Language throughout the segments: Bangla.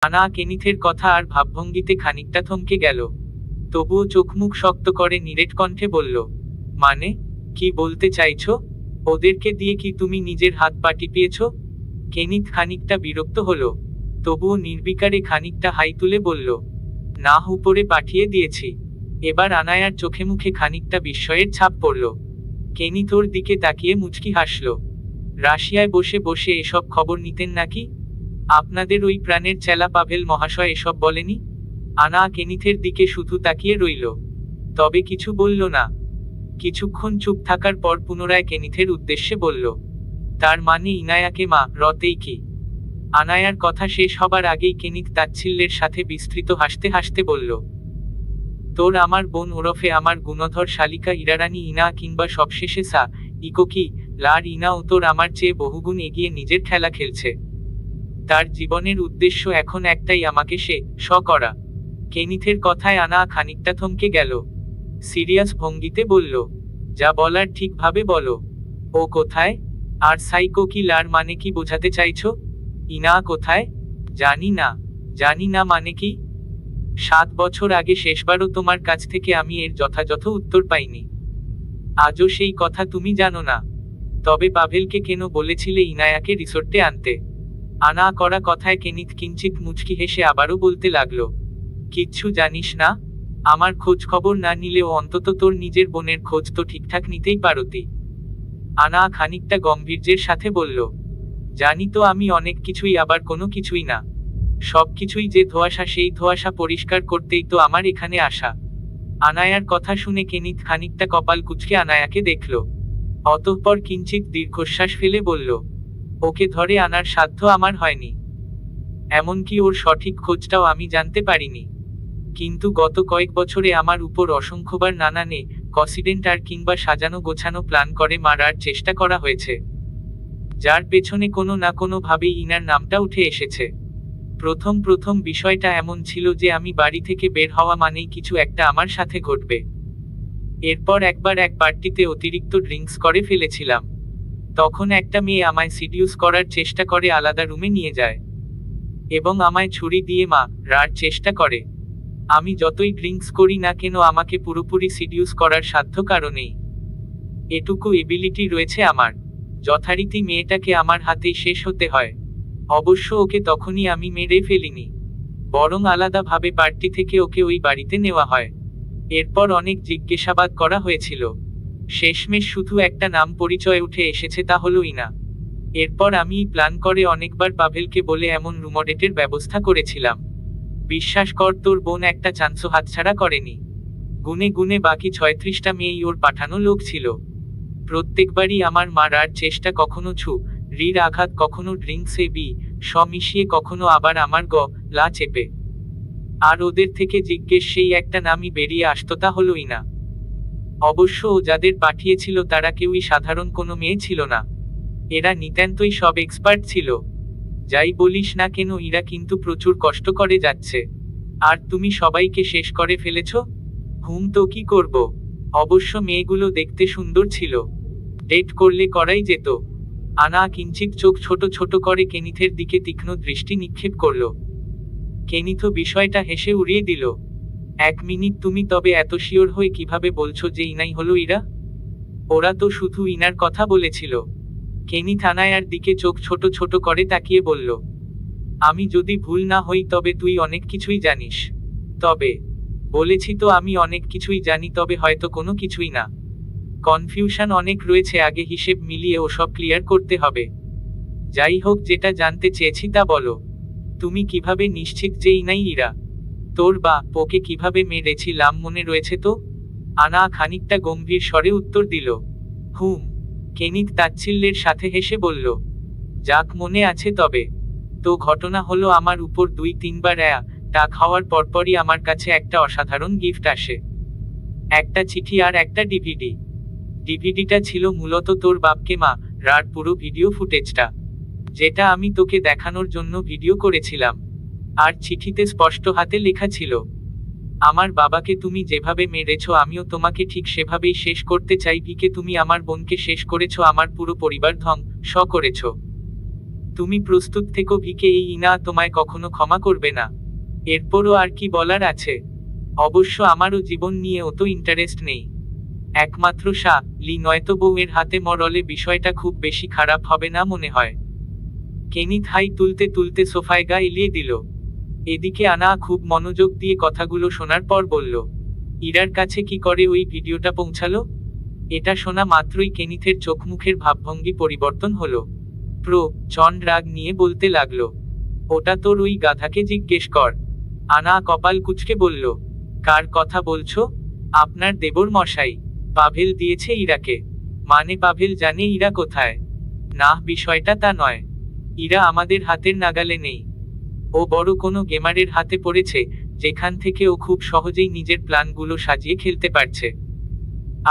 আনা কেনিথের কথা আর ভাবভঙ্গিতে খানিকটা থমকে গেল। তবুও চোখমুখ শক্ত করে নিরেট কণ্ঠে বলল, মানে, কি বলতে চাইছো? ওদেরকে দিয়ে কি তুমি নিজের হাত পা টিপিয়েছ? কেনিথ খানিকটা বিরক্ত হলো, তবুও নির্বিকারে খানিকটা হাই তুলে বলল, না, উপরে পাঠিয়ে দিয়েছি। এবার আনায়ার চোখে মুখে খানিকটা বিস্ময়ের ছাপ পড়ল। কেনিথ ওর দিকে তাকিয়ে মুচকি হাসল। রাশিয়ায় বসে বসে এসব খবর নিতেন নাকি? আপনাদের ওই প্রাণের চেলা পাভেল মহাশয় এসব বলেনি? আনা কেনিথের দিকে শুধু তাকিয়ে রইল, তবে কিছু বলল না। কিছুক্ষণ চুপ থাকার পর পুনরায় কেনিথের উদ্দেশ্যে বলল, তার মানে ইনায়াকে মা রতেই কি? আনায়ার কথা শেষ হবার আগেই কেনিথ তাচ্ছিল্যের সাথে বিস্তৃত হাসতে হাসতে বলল, তোর আমার বোন ওরফে আমার গুণধর শালিকা ইরারানী ইনা, কিংবা সবশেষে সা ইকোকি লার ইনা ও তোর আমার চেয়ে বহুগুণ এগিয়ে নিজের খেলা খেলছে। তার জীবনের উদ্দেশ্য এখন একটাই, আমাকে সে করা। কেনিথের কথায় আনা খানিকটা থমকে গেল। সিরিয়াস ভঙ্গিতে বলল, যা বলার ঠিকভাবে বলো। ও কোথায়? আর সাইকো কি লার মানে কি বোঝাতে চাইছো? ইনা কোথায়? জানি না। জানি না মানে কি? 7 বছর আগে শেষবারও তোমার কাছ থেকে আমি এর যথাযথ উত্তর পাইনি। আজও সেই কথা তুমি জানো না। তবে পাভেলকে কেন বলেছিলে ইনায়াকে রিসোর্টে আনতে? আনা করা কথায় কেনিথ কিঞ্চিত মুচকি হেসে আবারও বলতে লাগলো, কিচ্ছু জানিস না? আমার খোঁজ খবর না নিলেও অন্তত তোর নিজের বোনের খোঁজ তো ঠিকঠাক নিতেই পারতি। আনা খানিকটা গম্ভীর্যের সাথে বলল, জানি তো আমি অনেক কিছুই, আবার কোনো কিছুই না। সবকিছুই যে ধোঁয়াশা, সেই ধোঁয়াশা পরিষ্কার করতেই তো আমার এখানে আসা। আনায়ার কথা শুনে কেনিথ খানিকটা কপাল কুঁচকে আনায়াকে দেখল। অতঃপর কিঞ্চিত দীর্ঘশ্বাস ফেলে বলল, ওকে ধরে আনার সাধ্য আমার হয়নি। এমনকি ওর সঠিক খোঁজটাও আমি জানতে পারিনি। কিন্তু গত কয়েক বছরে আমার উপর অসংখ্যবার নানানে কসিডেন্ট আর কিংবা সাজানো গোছানো প্ল্যান করে মারার চেষ্টা করা হয়েছে, যার পেছনে কোনো না কোনো ভাবেই ইনার নামটা উঠে এসেছে। প্রথম প্রথম বিষয়টা এমন ছিল যে আমি বাড়ি থেকে বের হওয়া মানেই কিছু একটা আমার সাথে ঘটবে। এরপর একবার এক পার্টিতে অতিরিক্ত ড্রিঙ্কস করে ফেলেছিলাম। তখন একটা মেয়ে আমায় সিডিউস করার চেষ্টা করে, আলাদা রুমে নিয়ে যায় এবং আমায় ছুরি দিয়ে মারার চেষ্টা করে। আমি যতই ড্রিঙ্কস করি না কেন, আমাকে পুরোপুরি সিডিউস করার সাধ্য কারণেই এটুকু এবিলিটি রয়েছে আমার। যথারীতি মেয়েটাকে আমার হাতেই শেষ হতে হয়। অবশ্য ওকে তখনই আমি মেরে ফেলিনি, বরং আলাদাভাবে পার্টি থেকে ওকে ওই বাড়িতে নেওয়া হয়। এরপর অনেক জিজ্ঞাসাবাদ করা হয়েছিল। শেষমেশ শুধু একটা নাম পরিচয় উঠে এসেছে, তা হলো ইনা। এরপর আমি প্ল্যান করে অনেকবার পাভেলকে বলে এমন রুমডেটের ব্যবস্থা করেছিলাম। বিশ্বাস কর, তোর বোন একটা চান্সও হাতছাড়া করেনি। গুনে গুনে বাকি 36টা মেয়েই ওর পাঠানো লোক ছিল। প্রত্যেকবারই আমার মারার চেষ্টা, কখনো রির আঘাত, কখনো ড্রিঙ্কসে মিশিয়ে, কখনো আবার আমার গলা চেপে। আর ওদের থেকে জিজ্ঞেস সেই একটা নামই বেরিয়ে আসতো, তা হলো ইনা। অবশ্য ও যাদের পাঠিয়েছিল তারা কেউই সাধারণ কোনো মেয়ে ছিল না। এরা নিতান্তই সব এক্সপার্ট ছিল। যাই বলিস না কেন, এরা কিন্তু প্রচুর কষ্ট করে যাচ্ছে। আর তুমি সবাইকে শেষ করে ফেলেছ। তো কি করব? অবশ্য মেয়েগুলো দেখতে সুন্দর ছিল, ডেট করলে করাই যেত। আনা কিঞ্চিত চোখ ছোট ছোট করে কেনিথের দিকে তীক্ষ্ণ দৃষ্টি নিক্ষেপ করল। কেনিথ বিষয়টা হেসে উড়িয়ে দিল। 1 মিনিট, তুমি তবে এত শিওর হয়ে কিভাবে বলছো যে ইনাই হলো ইরা? ওরা তো শুধু ইনার কথা বলেছিল। কেনিথ আনায়ার দিকে চোখ ছোট ছোট করে তাকিয়ে বলল, আমি যদি ভুল না হই তবে তুই অনেক কিছুই জানিস। তবে বলেছি তো আমি অনেক কিছুই জানি, তবে হয়তো কোনো কিছুই না। কনফিউশন অনেক রয়েছে, আগে হিসেব মিলিয়ে ওসব ক্লিয়ার করতে হবে। যাই হোক, যেটা জানতে চেয়েছি তা বলো। তুমি কিভাবে নিশ্চিত যে ইনাই ইরা? তোর ওকে কিভাবে মেরেছিলাম মনে রয়েছে তো? আনা খানিকটা গম্ভীর স্বরে উত্তর দিল। কেনিথ তাচ্ছিল্যের সাথে হেসে বলল, যাক, মনে আছে। তবে তো ঘটনা হলো, আমার উপর 2-3 বার টাক হওয়ার পরপরই আমার কাছে একটা অসাধারণ গিফট আসে। একটা চিঠি আর একটা ডিভিডি। ডিভিডিটা ছিল মূলত তোর বাপকে রার পুরো ভিডিও ফুটেজটা, যেটা আমি তোকে দেখানোর জন্য ভিডিও করেছিলাম। আর চিঠিতে স্পষ্ট হাতে লেখা ছিল, আমার বাবাকে তুমি যেভাবে মেরেছো আমিও তোমাকে ঠিক সেভাবেই শেষ করতে চাই। তুমি আমার বোনকে শেষ করেছো, আমার পুরো পরিবার ধ্বংস করেছো। তুমি প্রস্তুত থেকো ভিকে, এই ইনা তোমায় কখনো ক্ষমা করবে না। এরপরও আর কি বলার আছে? অবশ্য আমারও জীবন নিয়ে অত ইন্টারেস্ট নেই। একমাত্র লি নয়তো বউয়ের হাতে মরলে বিষয়টা খুব বেশি খারাপ হবে না মনে হয়। কেনিথ হাই তুলতে তুলতে সোফায় গা এলিয়ে দিল। এদিকে আনা খুব মনোযোগ দিয়ে কথাগুলো শোনার পর বলল, ইরার কাছে কি করে ওই ভিডিওটা পৌঁছালো? এটা শোনা মাত্রই কেনিথের চোখমুখের ভাবভঙ্গি পরিবর্তন হলো। জন রাগ নিয়ে বলতে লাগলো, ওটা তোর ওই গাধাকে জিজ্ঞেস কর। আনা কপাল কুঁচকে বলল, কার কথা বলছো? আপনার দেবর মশাই। পাভেল দিয়েছে ইরাকে। মানে পাভেল জানে ইরা কোথায়? না, বিষয়টা তা নয়। ইরা আমাদের হাতের নাগালে নেই। ও বড় কোনো গেমারের হাতে পড়েছে, যেখান থেকে ও খুব সহজেই নিজের প্ল্যানগুলো সাজিয়ে খেলতে পারছে।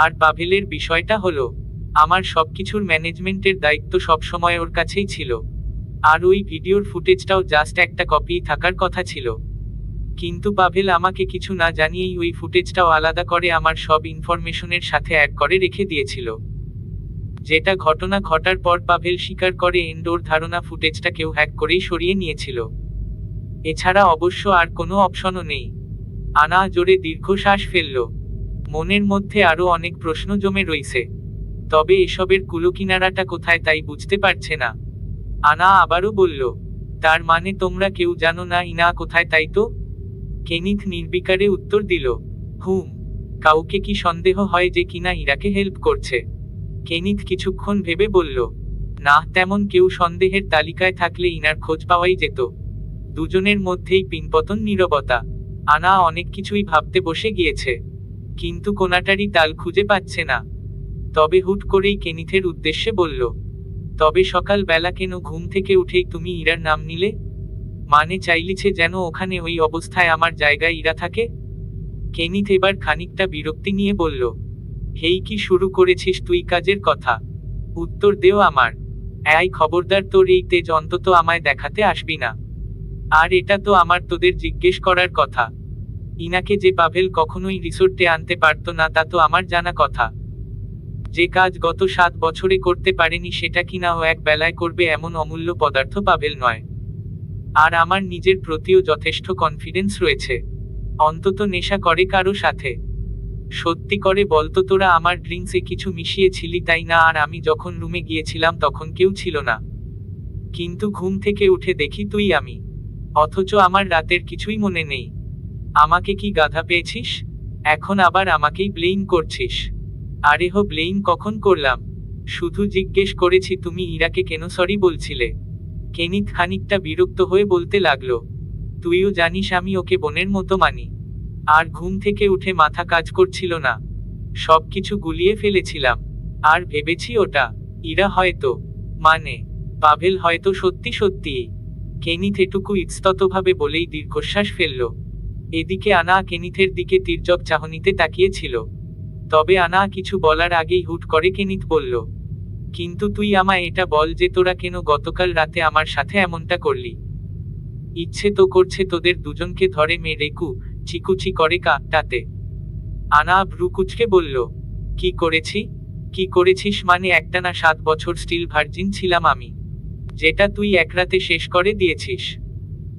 আর পাভেলের বিষয়টা হলো, আমার সবকিছুর ম্যানেজমেন্টের দায়িত্ব সবসময় ওর কাছেই ছিল। আর ওই ভিডিওর ফুটেজটাও জাস্ট একটা কপিই থাকার কথা ছিল। কিন্তু পাভেল আমাকে কিছু না জানিয়েই ওই ফুটেজটাও আলাদা করে আমার সব ইনফরমেশনের সাথে অ্যাড করে রেখে দিয়েছিল। যেটা ঘটনা ঘটার পর পাভেল স্বীকার করে ওর ধারণা ফুটেজটা কেউ হ্যাক করেই সরিয়ে নিয়েছিল। এছাড়া অবশ্য আর কোনো অপশনও নেই। আনা জোরে দীর্ঘশ্বাস ফেলল। মনের মধ্যে আরো অনেক প্রশ্ন জমে রইছে, তবে এসবের কুলকিনারাটা কোথায় তাই বুঝতে পারছে না। আনা আবারও বলল, তার মানে তোমরা কেউ জানো না ইনা কোথায়, তাই তো? কেনিথ নির্বিকারে উত্তর দিল, কাউকে কি সন্দেহ হয় যে কিনা ইরাকে হেল্প করছে? কেনিথ কিছুক্ষণ ভেবে বলল, না, তেমন কেউ সন্দেহের তালিকায় থাকলে ইনার খোঁজ পাওয়াই যেত। দুজনের মধ্যেই পিনপতন নীরবতা। আনা অনেক কিছুই ভাবতে বসে গিয়েছে, কিন্তু কোনাটারই তাল খুঁজে পাচ্ছে না। তবে হুট করেই কেনিথের উদ্দেশ্যে বলল, তবে সকাল বেলা কেন ঘুম থেকে উঠেই তুমি ইরার নাম নিলে? মানে চাইলিছে যেন ওখানে ওই অবস্থায় আমার জায়গায় ইরা থাকে? কেনিথ এবার খানিকটা বিরক্তি নিয়ে বলল, হেই কি শুরু করেছিস তুই কাজের কথা? উত্তর দেও আমার। খবরদার, তোর এই তেজ অন্তত আমায় দেখাতে আসবি না। আর এটা তো আমার তোদের জিজ্ঞেস করার কথা। ইনাকে যে পাভেল কখনোই রিসোর্টে আনতে পারত না তা তো আমার জানা কথা। যে কাজ গত 7 বছরে করতে পারেনি সেটা কিনা ও এক বেলায় করবে এমন অমূল্য পদার্থ পাভেল নয়। আর আমার নিজের প্রতিও যথেষ্ট কনফিডেন্স রয়েছে। অন্তত নেশা করে কারো সাথে। সত্যি করে বলতো, তোরা আমার ড্রিঙ্কসে কিছু মিশিয়েছিলি তাই না? আর আমি যখন রুমে গিয়েছিলাম তখন কেউ ছিল না, কিন্তু ঘুম থেকে উঠে দেখি তুই আমি। অথচ আমার রাতের কিছুই মনে নেই। আমাকে কি গাধা পেয়েছিস? এখন আবার আমাকেই ব্লেম করছিস? আরে ব্লেম কখন করলাম? শুধু জিজ্ঞেস করেছি তুমি ইরাকে কেন সরি বলছিলে। কেনিথ খানিকটা বিরক্ত হয়ে বলতে লাগলো, তুইও জানিস আমি ওকে বোনের মতো মানি। আর ঘুম থেকে উঠে মাথা কাজ করছিল না, সবকিছু গুলিয়ে ফেলেছিলাম। আর ভেবেছি ওটা ইরা হয়তো, মানে পাভেল হয়তো সত্যি সত্যিই। কেনিথ এটুকু ইতস্ততভাবে বলেই দীর্ঘশ্বাস ফেলল। এদিকে আনা কেনিথের দিকে তির্যক চাহনিতে তাকিয়েছিল। তবে আনা কিছু বলার আগেই হুট করে কেনিথ বলল, কিন্তু তুই আমায় এটা বল যে তোরা কেন গতকাল রাতে আমার সাথে এমনটা করলি? ইচ্ছে তো করছে তোদের দুজনকে ধরে মেরে চিকুচি করে কাটাতে। আনা ভ্রু কুচকে বলল, কি করেছিস মানে? একটানা 7 বছর স্টিল ভার্জিন ছিলাম আমি, যেটা তুই এক রাতে শেষ করে দিয়েছিস।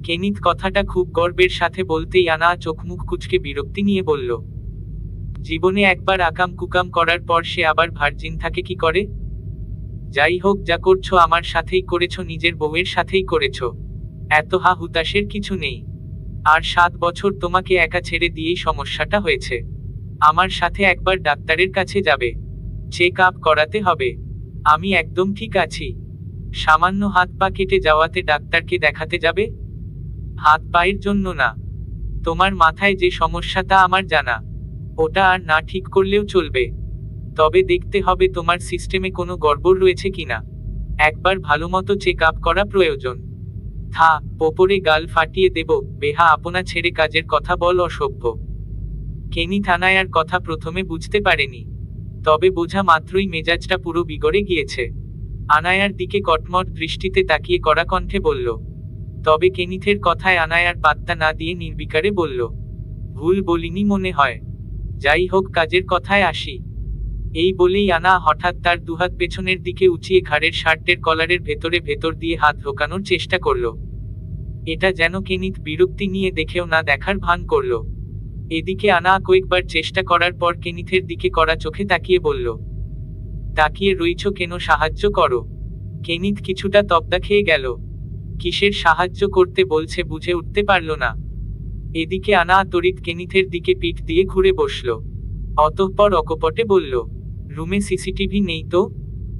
কেনিথ কথাটা খুব গর্বের সাথে বলতেই আনা চোখমুখ কুচকে বিরক্তি নিয়ে বলল, জীবনে একবার আকাম কুকাম করার পর সে আবার ভার্জিন থাকে কি করে? যাই হোক, যা করছো আমার সাথেই করেছো, নিজের বউয়ের সাথেই করেছো। এত হুতাশের কিছু নেই। আর 7 বছর তোমাকে একা ছেড়ে দিয়েই সমস্যাটা হয়েছে। আমার সাথে একবার ডাক্তারের কাছে যাবে, চেক আপ করাতে হবে। আমি একদম ঠিক আছি। সামান্য হাত পা কেটে যাওয়াতে ডাক্তারকে দেখাতে যাবে? হাত পায়ের জন্য না, তোমার মাথায় যে সমস্যা তা আমার জানা। ওটা আর না ঠিক করলেও চলবে, তবে দেখতে হবে তোমার সিস্টেমে কোনো গড়বড় রয়েছে কিনা। একবার ভালোমতো চেক আপ করা প্রয়োজন। ওপরে গাল ফাটিয়ে দেব বেহা, আপনা ছেড়ে কাজের কথা বল অসভ্য। কেনিথ আনায়ার কথা প্রথমে বুঝতে পারেনি, তবে বোঝা মাত্রই মেজাজটা পুরো বিগড়ে গিয়েছে। আনায়ার দিকে কটমট দৃষ্টিতে তাকিয়ে কড়া কণ্ঠে বলল, তবে কেনিথের কথায় আনায়ার পাত্তা না দিয়ে নির্বিকারে বলল, ভুল বলিনি মনে হয়। যাই হোক, কাজের কথায় আসি। এই বলেই আনা হঠাৎ তার দুহাত পেছনের দিকে উঁচিয়ে ঘাড়ের শার্টের কলারের ভেতর দিয়ে হাত ঢোকানোর চেষ্টা করল। এটা যেন কেনিথ বিরক্তি নিয়ে দেখেও না দেখার ভান করল। এদিকে আনা কয়েকবার চেষ্টা করার পর কেনিথের দিকে কড়া চোখে তাকিয়ে বলল, তাকিয়ে রইছ কেন, সাহায্য করো। কেনিথ কিছুটা তবদা খেয়ে গেল। কিসের সাহায্য করতে বলছে বুঝে উঠতে পারল না। এদিকে আনা তড়িৎ কেনিথের দিকে পিঠ দিয়ে ঘুরে বসল। অতঃপর অকপটে বলল, রুমে সিসিটিভি নেই তো?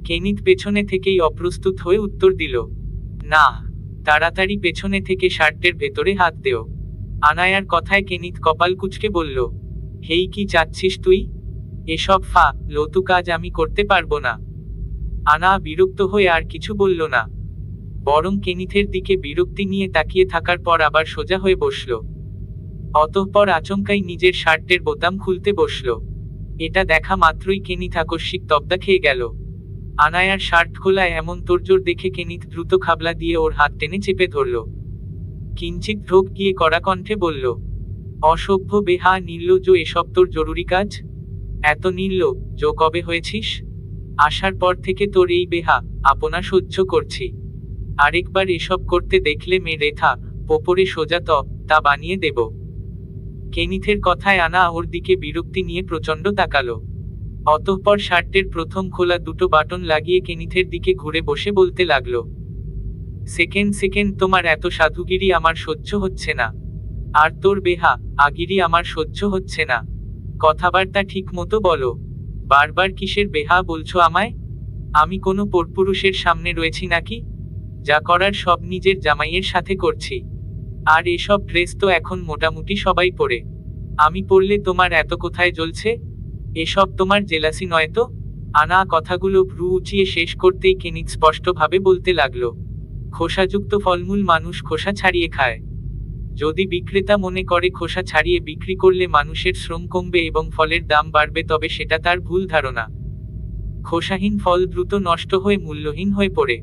কেনিথ পেছনে থেকেই অপ্রস্তুত হয়ে উত্তর দিল, না। তাড়াতাড়ি পেছনে থেকে শার্টের ভেতরে হাত দেও। আনায়ার কথায় কেনিথ কপাল কুঁচকে বলল, হেই কি চাচ্ছিস তুই? এসব লতু কাজ আমি করতে পারবো না। আনা বিরক্ত হয়ে আর কিছু বলল না, বরং কেনিথের দিকে বিরক্তি নিয়ে তাকিয়ে থাকার পর আবার সোজা হয়ে বসল। অতঃপর আচমকাই নিজের শার্টের বোতাম খুলতে বসল। এটা দেখা মাত্রই কেনিথ আকস্মিক তবদা খেয়ে গেল। আনায়ার শার্ট খোলায় এমন তোড়জোড় দেখে কেনিথ দ্রুত খাবলা দিয়ে ওর হাত টেনে চেপে ধরল। কিঞ্চিত ঢোক গিয়ে কড়া কণ্ঠে বলল, অসভ্য, বেহা, নির্লজ্জ, এসব তোর জরুরি কাজ? এত নির্লজ্জ কবে হয়েছিস? আসার পর থেকে তোর এই বেহা আপনা সহ্য করছি। আরেকবার এসব করতে দেখলে মেরে পোপরে সোজা তা বানিয়ে দেব। কেনিথের কথায় আনা ওর দিকে বিরক্তি নিয়ে প্রচণ্ড তাকালো। অতঃপর শার্টের প্রথম খোলা দুটো বাটন লাগিয়ে কেনিথের দিকে ঘুরে বসে বলতে লাগলো, সেকেন্ড, তোমার এত সাধুগিরি আমার সহ্য হচ্ছে না। আর তোর বেহা আগিরি আমার সহ্য হচ্ছে না। কথাবার্তা ঠিক মতো বলো। বারবার কিসের বেহা বলছো আমায়? আমি কোনো পরপুরুষের সামনে রয়েছি নাকি? যা করার সব নিজের জামাইয়ের সাথে করছি। আর এসব ড্রেস তো এখন মোটামুটি সবাই পরে। আমি পরলে তোমার এত কোথায় জ্বলছে? এসব তোমার জেলাসি নয় তো? আনা কথাগুলো ভ্রু উঁচিয়ে শেষ করতেই কেনিথ স্পষ্টভাবে বলতে লাগলো, খোসাযুক্ত ফলমূল মানুষ খোসা ছাড়িয়ে খায়। যদি বিক্রেতা মনে করে খোসা ছাড়িয়ে বিক্রি করলে মানুষের শ্রম কমবে এবং ফলের দাম বাড়বে, তবে সেটা তার ভুল ধারণা। খোসাহীন ফল দ্রুত নষ্ট হয়ে মূল্যহীন হয়ে পড়ে।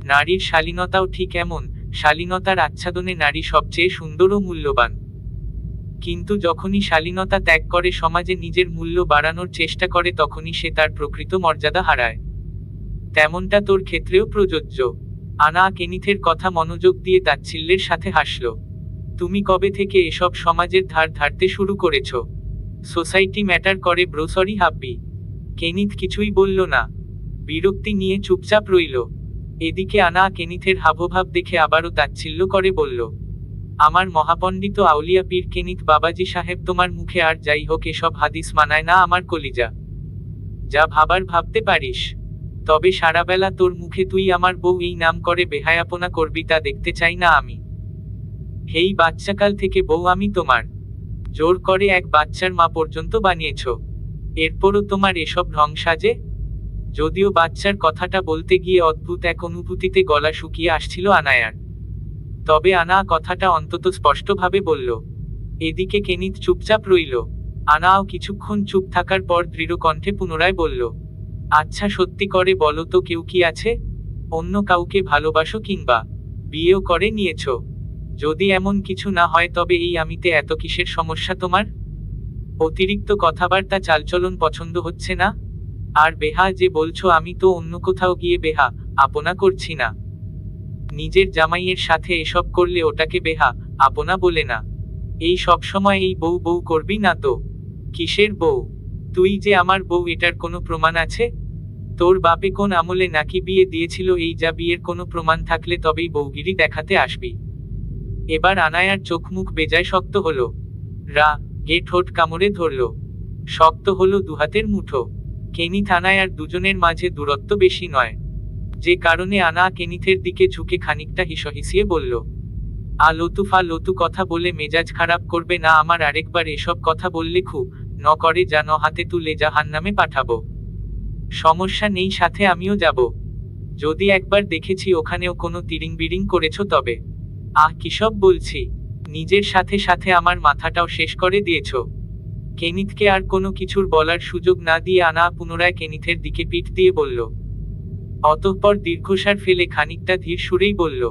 নারীর শালীনতাও ঠিক এমন। শালীনতার আচ্ছাদনে নারী সবচেয়ে সুন্দর ও মূল্যবান। কিন্তু যখনই শালীনতা ত্যাগ করে সমাজে নিজের মূল্য বাড়ানোর চেষ্টা করে, তখনই সে তার প্রকৃত মর্যাদা হারায়। তেমনটা তোর ক্ষেত্রেও প্রযোজ্য। আনা কেনিথের কথা মনোযোগ দিয়ে তাচ্ছিল্যের সাথে হাসল। তুমি কবে থেকে এসব সমাজের ধার ধারতে শুরু করেছ? সোসাইটি ম্যাটার করে ব্রো। সরি হাব্বি। কেনিথ কিছুই বলল না, বিরক্তি নিয়ে চুপচাপ রইল। এদিকে আনা কেনিথের হাবভাব দেখে আবারও তাচ্ছিল্য করে বলল, আমার মহাপণ্ডিত আউলিয়া পীর কেনিথ বাবাজি সাহেব, তোমার মুখে আর যাই হোক এসব হাদিস মানায় না আমার কলিজা। যা ভাবার ভাবতে পারিস। তবে সারাবেলা তোর মুখে তুই আমার বউ এই নাম করে বেহায়াপনা করবি, তা দেখতে চাই না আমি। হেই বাচ্চাকাল থেকে বউ আমি তোমার। জোর করে এক বাচ্চার মা পর্যন্ত বানিয়েছ। এরপরও তোমার এসব ঢং সাজে? যদিও বাচ্চার কথাটা বলতে গিয়ে অদ্ভুত এক অনুভূতিতে গলা শুকিয়ে আসছিল আনায়ার। তবে আনা কথাটা অন্তত স্পষ্টভাবে বলল। এদিকে কেনিথ চুপচাপ রইল। আনাও কিছুক্ষণ চুপ থাকার পর দৃঢ় কণ্ঠে পুনরায় বলল, আচ্ছা সত্যি করে বলো তো, কেউ কি আছে? অন্য কাউকে ভালোবাসো কিংবা বিয়েও করে নিয়েছ? যদি এমন কিছু না হয় তবে এই আমিতে এত কিসের সমস্যা তোমার? অতিরিক্ত কথাবার্তা চালচলন পছন্দ হচ্ছে না? আর বেহা যে বলছো, আমি তো অন্য কোথাও গিয়ে বেহা আপনা করছি না। নিজের জামাইয়ের সাথে এসব করলে ওটাকে বেহা আপনা বলে না। এই সব সময় এই বউ বউ করবি না তো? কিসের বউ? তুই যে আমার বউ, এটার কোনো প্রমাণ আছে? তোর বাপে কোন আমলে নাকি বিয়ে দিয়েছিল? এই যা বিয়ের কোনো প্রমাণ থাকলে তবেই বউগিরি দেখাতে আসবি। এবার আনায়ার চোখ মুখ বেজায় শক্ত হলো। গে ঠোঁট কামড়ে ধরল। শক্ত হলো দুহাতের মুঠো। কেনিথ আনায়ার দুজনের মাঝে দূরত্ব বেশি নয়, যে কারণে আনা কেনিথের দিকে ঝুঁকে খানিকটা হিসহিসিয়ে বলল, লতু কথা বলে মেজাজ খারাপ করবে না আমার। আরেকবার এসব কথা বললে খুব করে যা হাতে তুলে জাহান্নামে পাঠাবো। সমস্যা নেই, সাথে আমিও যাব। যদি একবার দেখেছি ওখানেও কোনো তিরিং বিরিং করেছ তবে। কিসব বলছি? নিজের সাথে সাথে আমার মাথাটাও শেষ করে দিয়েছ। কেনিথকে আর কোনো কিছুর বলার সুযোগ না দিয়ে আনা পুনরায় কেনিথের দিকে পিঠ দিয়ে বলল। অতঃপর দীর্ঘশ্বাস ফেলে খানিকটা ধীর সুরেই বলল,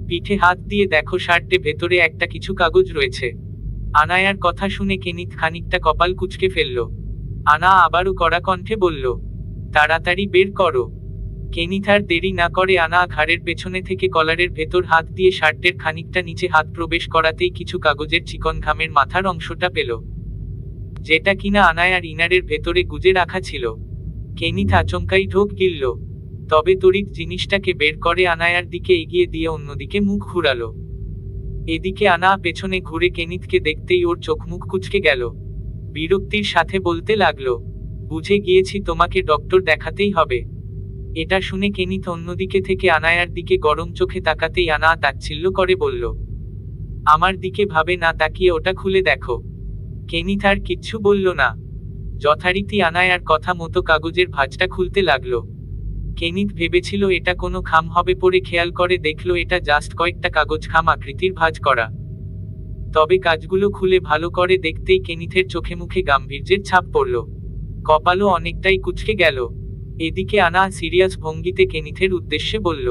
পিঠে হাত দিয়ে দেখো, শার্টে ভেতরে একটা কিছু কাগজ রয়েছে। আনায়ার কথা শুনে কেনিথ খানিকটা কপাল কুঁচকে ফেলল। আনা আবারও কড়া কণ্ঠে বলল, তাড়াতাড়ি বের করো। কেনিথ আর দেরি না করে আনা ঘাড়ের পেছনে থেকে কলারের ভেতর হাত দিয়ে শার্টের খানিকটা নিচে হাত প্রবেশ করাতেই কিছু কাগজের চিকন ঘামের মাথার অংশটা পেল, যেটা কিনা আনায় আর ইনারের ভেতরে গুজে রাখা ছিল। কেনিথ আচমকাই ঢোক গিলল, তবে তড়িৎ জিনিসটাকে বের করে আনায়ার দিকে এগিয়ে দিয়ে অন্যদিকে মুখ ঘুরালো। এদিকে আনা পেছনে ঘুরে কেনিথকে দেখতেই ওর চোখ মুখ কুঁচকে গেল। বিরক্তির সাথে বলতে লাগলো, বুঝে গিয়েছি তোমাকে ডক্টর দেখাতেই হবে। এটা শুনে কেনিথ অন্যদিকে থেকে আনায়ার দিকে গরম চোখে তাকাতেই আনা তাচ্ছিল্য করে বলল, আমার দিকে ভাবে না তাকিয়ে ওটা খুলে দেখো। কেনিথ আর কিচ্ছু বলল না, যথারীতি আনায়ার কথা মতো কাগজের ভাঁজটা খুলতে লাগলো। কেনিথ ভেবেছিল এটা কোনো খাম হবে, পরে খেয়াল করে দেখলো এটা জাস্ট কয়েকটা কাগজ খাম আকৃতির ভাঁজ করা। তবে কাজগুলো খুলে ভালো করে দেখতেই কেনিথের চোখে মুখে গাম্ভীর্যের ছাপ পড়ল, কপালও অনেকটাই কুঁচকে গেল। এদিকে আনা সিরিয়াস ভঙ্গিতে কেনিথের উদ্দেশ্যে বলল,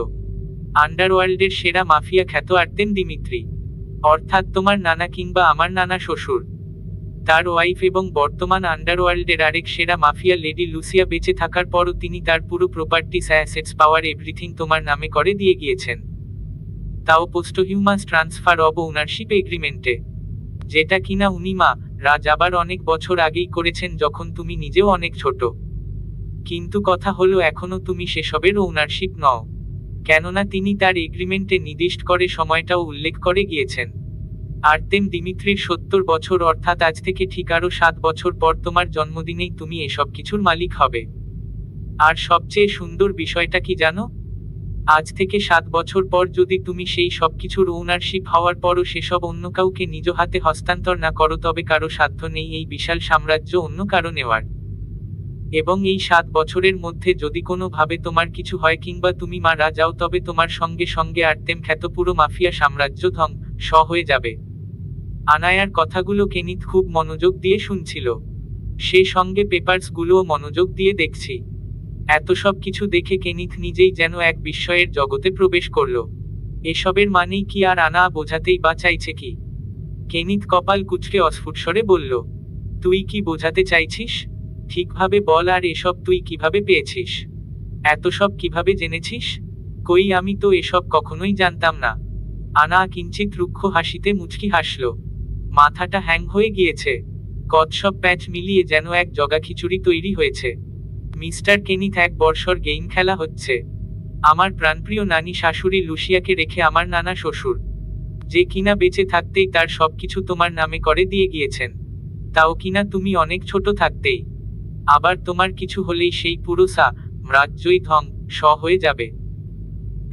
আন্ডারওয়ার্ল্ডের সেরা মাফিয়া খ্যাত আর্তেম দিমিত্রি, অর্থাৎ তোমার নানা কিংবা আমার নানা শ্বশুর, তার ওয়াইফ এবং বর্তমান আন্ডারওয়ার্ল্ডের আরেক সেরা মাফিয়া লেডি লুসিয়া বেঁচে থাকার পরও তিনি তার পুরো প্রপার্টিস, অ্যাসেটস, পাওয়ার, এভরিথিং তোমার নামে করে দিয়ে গিয়েছেন, তাও পোস্টহিউমাস ট্রান্সফার অব ওনারশিপ এগ্রিমেন্টে, যেটা কিনা উনি মা রাজ আবার অনেক বছর আগেই করেছেন, যখন তুমি নিজেও অনেক ছোট। কিন্তু কথা হলো এখনো তুমি সেসবের ওনারশিপ নও, কেননা তিনি তার এগ্রিমেন্টে নির্দিষ্ট করে সময়টাও উল্লেখ করে গিয়েছেন। আর্তেম দিমিত্রির 70 বছর, অর্থাৎ আজ থেকে ঠিক আরো 7 বছর পর তোমার জন্মদিনেই তুমি এসব কিছুর মালিক হবে। আর সবচেয়ে সুন্দর বিষয়টা কি জানো? আজ থেকে 7 বছর পর যদি তুমি সেই সব কিছুর ওনারশিপ হওয়ার পরও সেসব অন্য কাউকে নিজ হাতে হস্তান্তর না করো, তবে কারো সাধ্য নেই এই বিশাল সাম্রাজ্য অন্য কারো নেওয়ার। এবং এই 7 বছরের মধ্যে যদি কোনো ভাবে তোমার কিছু হয় কিংবা তুমি মারা যাও, তবে তোমার সঙ্গে সঙ্গে আর্তেম খ্যাত পুরো মাফিয়া সাম্রাজ্য ধ্বংস হয়ে যাবে। আনায়ার কথাগুলো কেনিথ খুব মনোযোগ দিয়ে শুনছিল, সে সঙ্গে পেপারস গুলোও মনোযোগ দিয়ে দেখছি। এত সব কিছু দেখে কেনিথ নিজেই যেন এক বিস্ময়ের জগতে প্রবেশ করল। এসবের মানেই কি, আর আনা বোঝাতেই বা চাইছে কি? কেনিথ কপাল কুঁচকে অস্ফুট স্বরে বলল, তুই কি বোঝাতে চাইছিস? ঠিকভাবে বল, আর এসব তুই কিভাবে পেয়েছিস? এত সব কিভাবে জেনেছিস? কই, আমি তো এসব কখনোই জানতাম না। আনা কিঞ্চিত রুক্ষ হাসিতে মুচকি হাসল, মাথাটা হ্যাং হয়ে গিয়েছে, কৎসব প্যাচ মিলিয়ে যেন এক জগা খিচুড়ি তৈরি হয়েছে। মিস্টার কেনিথ, এক বর্ষর গেম খেলা হচ্ছে। আমার প্রাণপ্রিয় নানি শাশুড়ি লুসিয়াকে রেখে আমার নানা শ্বশুর, যে কিনা বেঁচে থাকতেই তার সবকিছু তোমার নামে করে দিয়ে গিয়েছেন, তাও কিনা তুমি অনেক ছোট থাকতেই। আবার তোমার কিছু হলেই সেই পুরো রাজ্যই ধ্বংস হয়ে যাবে।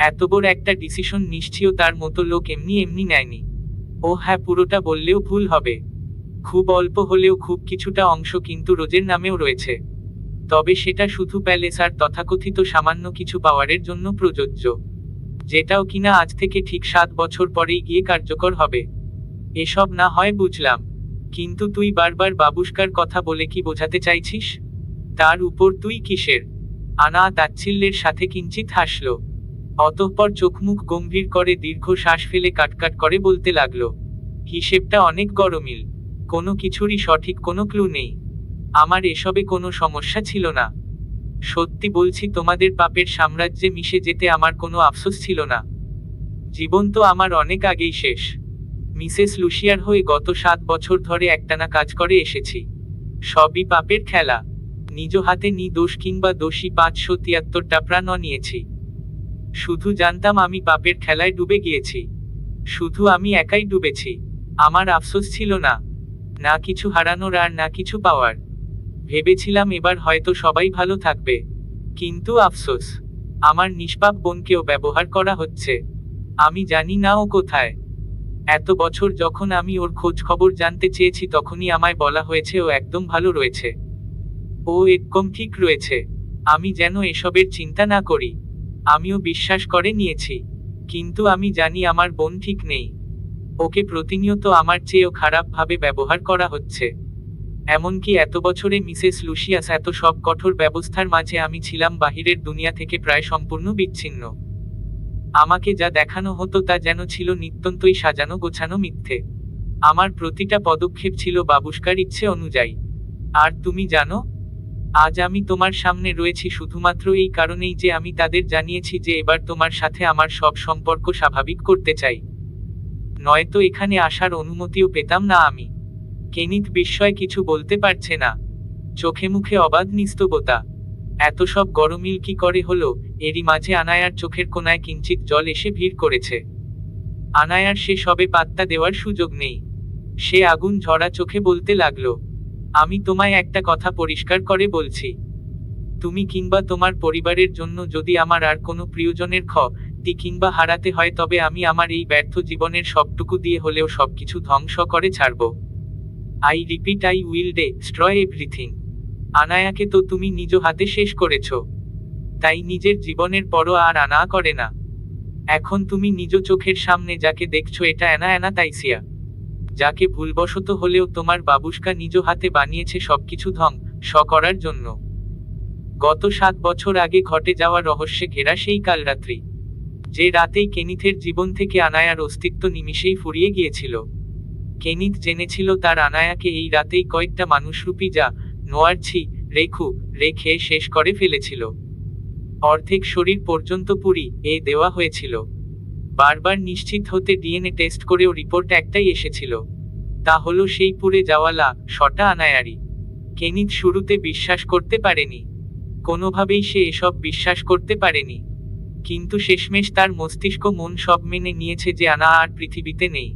এত বড় একটা ডিসিশন নিশ্চয়ই তার মতো লোক এমনি এমনি নেয়নি। ও হ্যাঁ, পুরোটা বললেও ভুল হবে, খুব অল্প হলেও খুব কিছুটা অংশ কিন্তু রোজের নামেও রয়েছে। তবে সেটা শুধু প্যালেস আর তথাকথিত সামান্য কিছু পাওয়ারের জন্য প্রযোজ্য, যেটাও কিনা আজ থেকে ঠিক 7 বছর পরেই গিয়ে কার্যকর হবে। এসব না হয় বুঝলাম, কিন্তু তুই বারবার বাবুস্কার কথা বলে কি বোঝাতে চাইছিস? তার উপর তুই কিসের? আনা তাচ্ছিল্যের সাথে কিঞ্চিত হাসল, অতঃপর চোখ মুখ গম্ভীর করে দীর্ঘ শ্বাস ফেলে কাটকাট করে বলতে লাগলো, হিসেবটা অনেক গরমিল, কোনো কিছুরই সঠিক কোনো ক্লু নেই। আমার এসবে কোনো সমস্যা ছিল না, সত্যি বলছি, তোমাদের পাপের সাম্রাজ্যে মিশে যেতে আমার কোনো আফসোস ছিল না। জীবন তো আমার অনেক আগেই শেষ। মিসেস লুসিয়ার হয়ে গত 7 বছর ধরে একটানা কাজ করে এসেছি, সবই পাপের খেলা। নিজ হাতে নির্দোষ কিংবা দোষী 573টা প্রাণ নিয়েছি। শুধু জানতাম আমি পাপের খেলায় ডুবে গিয়েছি, শুধু আমি একাই ডুবেছি। আমার আফসোস ছিল না, না কিছু হারানোর আর না কিছু পাওয়ার। ভেবেছিলাম এবার হয়তো সবাই ভালো থাকবে, কিন্তু আফসোস, আমার নিষ্পাপ বোনকেও ব্যবহার করা হচ্ছে। আমি জানি না ও কোথায়। এত বছর যখন আমি ওর খোঁজ খবর জানতে চেয়েছি, তখনই আমায় বলা হয়েছে ও একদম ভালো রয়েছে, ও একদম ঠিক রয়েছে। আমি যেন এসবের চিন্তা না করি, আমিও বিশ্বাস করে নিয়েছি। কিন্তু আমি জানি আমার বোন ঠিক নেই, ওকে প্রতিনিয়ত আমার চেয়েও খারাপ ভাবে ব্যবহার করা হচ্ছে। এমনকি এত বছরে মিসেস লুসিয়াস এত সব কঠোর ব্যবস্থার মাঝে আমি ছিলাম বাহিরের দুনিয়া থেকে প্রায় সম্পূর্ণ বিচ্ছিন্ন। আমাকে যা দেখানো হতো তা যেন ছিল নিত্যন্তই সাজানো গোছানো মিথ্যে। আমার প্রতিটা পদক্ষেপ ছিল বাবুস্কার ইচ্ছে অনুযায়ী। আর তুমি জানো, আজ আমি তোমার সামনে রয়েছি শুধুমাত্র এই কারণেই যে আমি তাদের জানিয়েছি যে এবার তোমার সাথে আমার সব সম্পর্ক স্বাভাবিক করতে চাই। নয়তো এখানে আসার অনুমতিও পেতাম না আমি। কেনিথ বিস্ময়ে কিছু বলতে পারছে না। চোখে মুখে অবাধ নিস্তবতা। এত সব গরমিল কি করে হলো? এরই মাঝে আনায়ার চোখের কোণায় কিঞ্চিত জল এসে ভিড় করেছে। আনায়ার সে সবে পাত্তা দেওয়ার সুযোগ নেই। সে আগুন ঝরা চোখে বলতে লাগলো, আমি তোমায় একটা কথা পরিষ্কার করে বলছি। তুমি কিংবা তোমার পরিবারের জন্য যদি আমার আর কোনো প্রিয়জনের ক্ষতি কিংবা হারাতে হয়, তবে আমি আমার এই ব্যর্থ জীবনের সবটুকু দিয়ে হলেও সবকিছু ধ্বংস করে ছাড়ব। I repeat, I will destroy everything. আনায়াকে তো তুমি নিজ হাতে শেষ করেছ, তাই নিজের জীবনের পরোয়া আর আনা করে না। এখন তুমি নিজ চোখের সামনে যাকে দেখছো, এটা অ্যানা তাইসিয়া, যাকে ভুলবশত হলেও তোমার বাবুশকা নিজ হাতে বানিয়েছে সবকিছু ধ্বংস করার জন্য। গত 7 বছর আগে ঘটে যাওয়া রহস্যে ঘেরা সেই কালরাত্রি, যে রাতেই কেনিথের জীবন থেকে আনায়ার অস্তিত্ব নিমিষেই ফুরিয়ে গিয়েছিল। কেনিথ জেনেছিল তার আনায়াকে এই রাতেই কয়েকটা মানুষরূপী জানোয়ার রেখে শেষ করে ফেলেছিল। অর্ধেক শরীর পর্যন্ত পুড়িয়ে দেওয়া হয়েছিল। বারবার নিশ্চিত হতে ডিএনএ টেস্ট করেও রিপোর্ট একটাই এসেছিল, তা হলো সেই পুড়ে যাওয়া লাশটা আনায়ারই। কেনিথ শুরুতে বিশ্বাস করতে পারেনি, কোনোভাবেই সে এসব বিশ্বাস করতে পারেনি। কিন্তু শেষমেশ তার মস্তিষ্ক মন সব মেনে নিয়েছে যে আনা আর পৃথিবীতে নেই,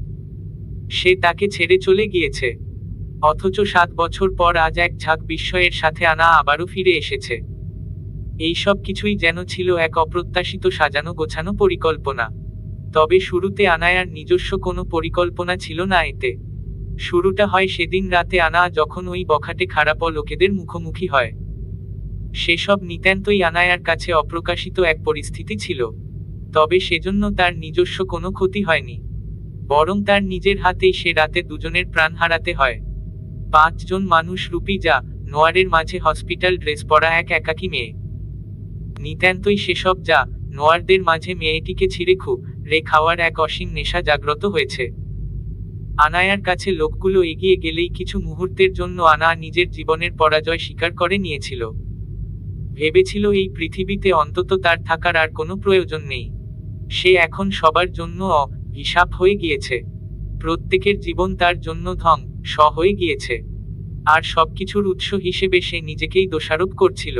সে তাকে ছেড়ে চলে গিয়েছে। অথচ 7 বছর পর আজ এক ঝাঁক বিস্ময়ের সাথে আনা আবারও ফিরে এসেছে। এইসব কিছুই যেন ছিল এক অপ্রত্যাশিত সাজানো গোছানো পরিকল্পনা। তবে শুরুতে আনায়ার নিজস্ব কোনো পরিকল্পনা ছিল না এতে। শুরুটা হয় সেদিন রাতে আনা যখন ওই বখাটে খারাপ লোকেদের মুখোমুখি হয়। সেসব নিতান্তই আনায়ার কাছে অপ্রকাশিত এক পরিস্থিতি ছিল। তবে সেজন্য তার নিজস্ব কোনো ক্ষতি হয়নি, বরং তার নিজের হাতেই সে রাতে দুজনের প্রাণ হারাতে হয়। 5 জন মানুষ রূপী জানোয়ারের মাঝে হসপিটাল ড্রেস পরা এক একাকী মেয়ে। নিতান্তই সেসব জানোয়ারদের মাঝে মেয়েটিকে ছিঁড়ে খাওয়ার এক অসীম নেশা জাগ্রত হয়েছে। আনায়ার কাছে লোকগুলো এগিয়ে গেলেই কিছু মুহূর্তের জন্য আনা নিজের জীবনের পরাজয় স্বীকার করে নিয়েছিল। ভেবেছিল এই পৃথিবীতে অন্তত তার থাকার আর কোনো প্রয়োজন নেই। সে এখন সবার জন্য অভিশাপ হয়ে গিয়েছে। প্রত্যেকের জীবন তার জন্য ধ্বংস হয়ে গিয়েছে। আর সবকিছুর উৎস হিসেবে সে নিজেকেই দোষারোপ করছিল।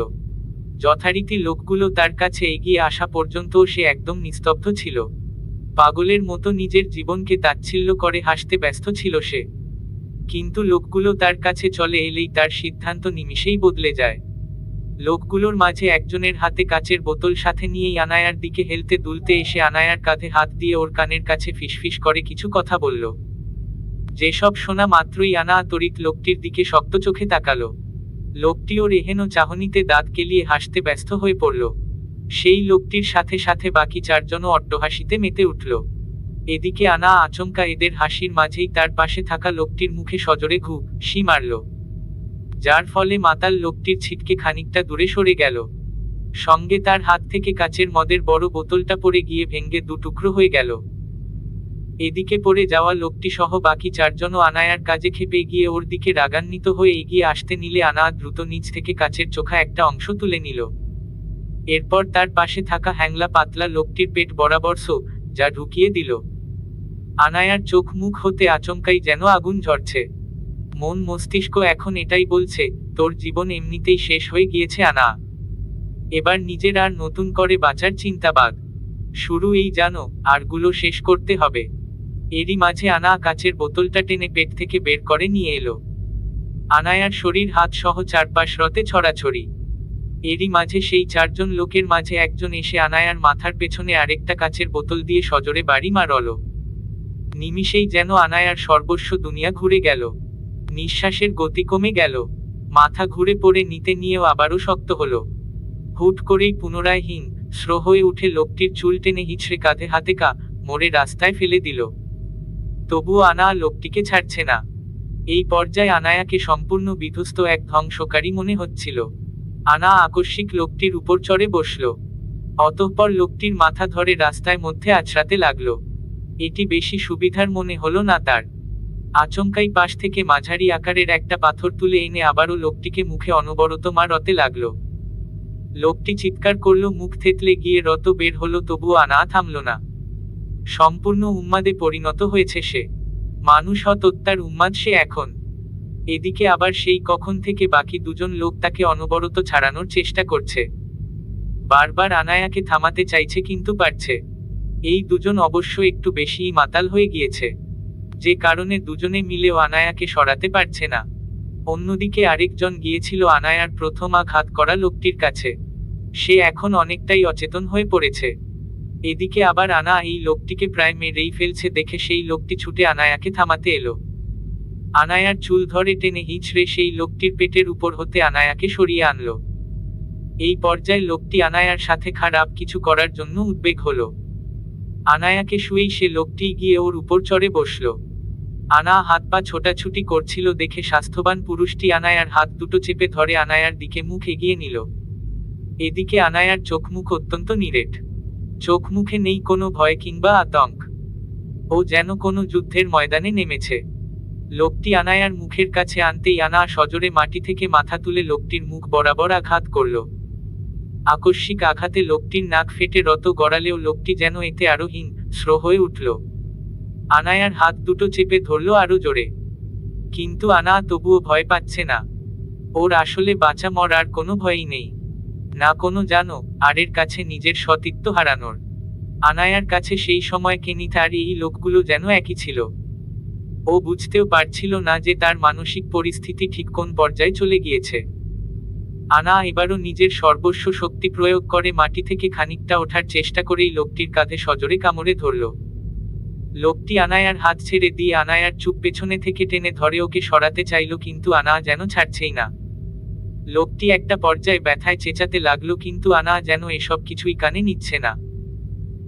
যথারীতি লোকগুলো তার কাছে এগিয়ে আসা পর্যন্তও সে একদম নিস্তব্ধ ছিল। পাগলের মতো নিজের জীবনকে তাচ্ছিল্য করে হাসতে ব্যস্ত ছিল সে। কিন্তু লোকগুলো তার কাছে চলে এলেই তার সিদ্ধান্ত নিমিষেই বদলে যায়। লোকগুলোর মাঝে একজনের হাতে কাচের বোতল সাথে নিয়েই আনায়ার দিকে হেলতে দুলতে এসে আনায়ার কাঁধে হাত দিয়ে ওর কানের কাছে ফিসফিস করে কিছু কথা বলল। যেসব শোনা মাত্রই আনা তড়িৎ লোকটির দিকে শক্ত চোখে তাকালো। লোকটি ওর এহেন চাহনিতে দাঁত কেলিয়ে হাসতে ব্যস্ত হয়ে পড়ল। সেই লোকটির সাথে সাথে বাকি 4 জনও অট্টহাসিতে মেতে উঠল। এদিকে আনা আচমকা এদের হাসির মাঝেই তার পাশে থাকা লোকটির মুখে সজোরে ঘুষি মারল, যার ফলে মাতাল লোকটির ছিটকে খানিকটা দূরে সরে গেল। সঙ্গে তার হাত থেকে কাচের মদের বড় বোতলটা পড়ে গিয়ে ভেঙে 2 টুকরো হয়ে গেল। এদিকে পড়ে যাওয়া লোকটি সহ বাকি 4 জনও আনায়ার কাজে ক্ষেপে গিয়ে ওর দিকে রাগান্বিত হয়ে এগিয়ে আসতে নিলে আনা দ্রুত নিচ থেকে কাচের চোখা একটা অংশ তুলে নিল। এরপর তার পাশে থাকা হ্যাংলা পাতলা লোকটির পেট বরাবর যা ঢুকিয়ে দিল। আনায়ার চোখ মুখ হতে আচমকাই যেন আগুন ঝরছে। মন মস্তিষ্ক এখন এটাই বলছে, তোর জীবন এমনিতেই শেষ হয়ে গিয়েছে আনা। এবার নিজের আর নতুন করে বাঁচার চিন্তাবাদ শুরু, এই জানো, আরগুলো শেষ করতে হবে। এরই মাঝে আনা কাচের বোতলটা টেনে পেট থেকে বের করে নিয়ে এলো। আনায়ার শরীর হাত সহ চারপাশ রতে ছড়াছড়ি। এরই মাঝে সেই 4 জন লোকের মাঝে একজন এসে আনায়ার মাথার পেছনে আরেকটা কাচের বোতল দিয়ে সজোরে বাড়ি মারল। নিমিষেই যেন আনায়ার সর্বস্ব দুনিয়া ঘুরে গেল। নিঃশ্বাসের গতি কমে গেল। মাথা ঘুরে পড়ে নিতে নিয়েও আবারও শক্ত হলো। হুট করেই পুনরায় হিংস্র হয়ে উঠে লোকটির চুল টেনে হিঁচড়ে কাঁধে হাতে মোড়ে রাস্তায় ফেলে দিল। তবুও আনা লোকটিকে ছাড়ছে না। এই পর্যায়ে আনায়াকে সম্পূর্ণ বিধ্বস্ত এক ধ্বংসকারী মনে হচ্ছিল। আনা আকস্মিক লোকটির উপর চড়ে বসল। অতঃপর লোকটির মাথা ধরে রাস্তায় মধ্যে আছড়াতে লাগলো। এটি বেশি সুবিধার মনে হলো না তার। আচমকাই পাশ থেকে মাঝারি আকারের একটা পাথর তুলে এনে আবারও লোকটিকে মুখে অনবরত মারতে লাগলো। লোকটি চিৎকার করলো, মুখ থেতলে গিয়ে রত বের হলো, তবুও আনা থামল না। সম্পূর্ণ উন্মাদে পরিণত হয়েছে সে। মানুষ হত্যার উন্মাদ সে এখন। এদিকে আবার সেই কখন থেকে বাকি দুজন লোক তাকে অনবরত ছাড়ানোর চেষ্টা করছে। বারবার আনায়াকে থামাতে চাইছে কিন্তু পারছে। এই দুজন অবশ্য একটু বেশিই মাতাল হয়ে গিয়েছে, যে কারণে দুজনে মিলেও আনায়াকে সরাতে পারছে না। অন্যদিকে আরেকজন গিয়েছিল আনায়ার প্রথম আঘাত করা লোকটির কাছে। সে এখন অনেকটাই অচেতন হয়ে পড়েছে। এদিকে আবার আনা এই লোকটিকে প্রায় মেরেই ফেলছে দেখে সেই লোকটি ছুটে আনায়াকে থামাতে এলো। আনায়ার চুল ধরে টেনে হিঁচড়ে সেই লোকটির পেটের উপর হতে আনায়াকে সরিয়ে আনলো। এই পর্যায়ে লোকটি আনায়ার সাথে খারাপ কিছু করার জন্য উদ্বেগ হলো। আনায়াকে শুয়েই সে লোকটি গিয়ে ওর উপর চড়ে বসল। আনা হাত পা ছোটাছুটি করছিল দেখে স্বাস্থ্যবান পুরুষটি আনায়ার হাত দুটো চেপে ধরে আনায়ার দিকে মুখ এগিয়ে নিল। এদিকে আনায়ার চোখ মুখ অত্যন্ত নিরেট। চোখ মুখে নেই কোনো ভয় কিংবা আতঙ্ক। ও যেন কোনো যুদ্ধের ময়দানে নেমেছে। লোকটি আনায়ার মুখের কাছে আনতেই আনা সজোরে মাটি থেকে মাথা তুলে লোকটির মুখ বরাবর আঘাত করল। আকস্মিক আঘাতে লোকটির নাক ফেটে রত গড়ালেও লোকটি যেন এতে আরো হিংস্র হয়ে উঠল। আনায়ার হাত দুটো চেপে ধরল আরো জোরে। কিন্তু আনা তবুও ভয় পাচ্ছে না। ওর আসলে বাঁচা মরার কোনো ভয়ই নেই, না কোনো জানো আরের কাছে নিজের সতীত্ব হারানোর। আনায়ার কাছে সেই সময় কেনিতা আর এই লোকগুলো যেন একই ছিল। ও বুঝতেও পারছিল না যে তার মানসিক পরিস্থিতি ঠিক কোন পর্যায়ে চলে গিয়েছে। আনা এবারও নিজের সর্বস্ব শক্তি প্রয়োগ করে মাটি থেকে খানিকটা ওঠার চেষ্টা করেই লোকটির কাঁধে সজোরে কামড়ে ধরল। লোকটি আনায়ার হাত ছেড়ে দিয়ে আনায়ার চুপ পেছনে থেকে টেনে ধরে ওকে সরাতে চাইল, কিন্তু আনা যেন ছাড়ছেই না। লোকটি একটা পর্যায়ে ব্যথায় চেঁচাতে লাগলো, কিন্তু আনা যেন এসব কিছুই কানে নিচ্ছে না।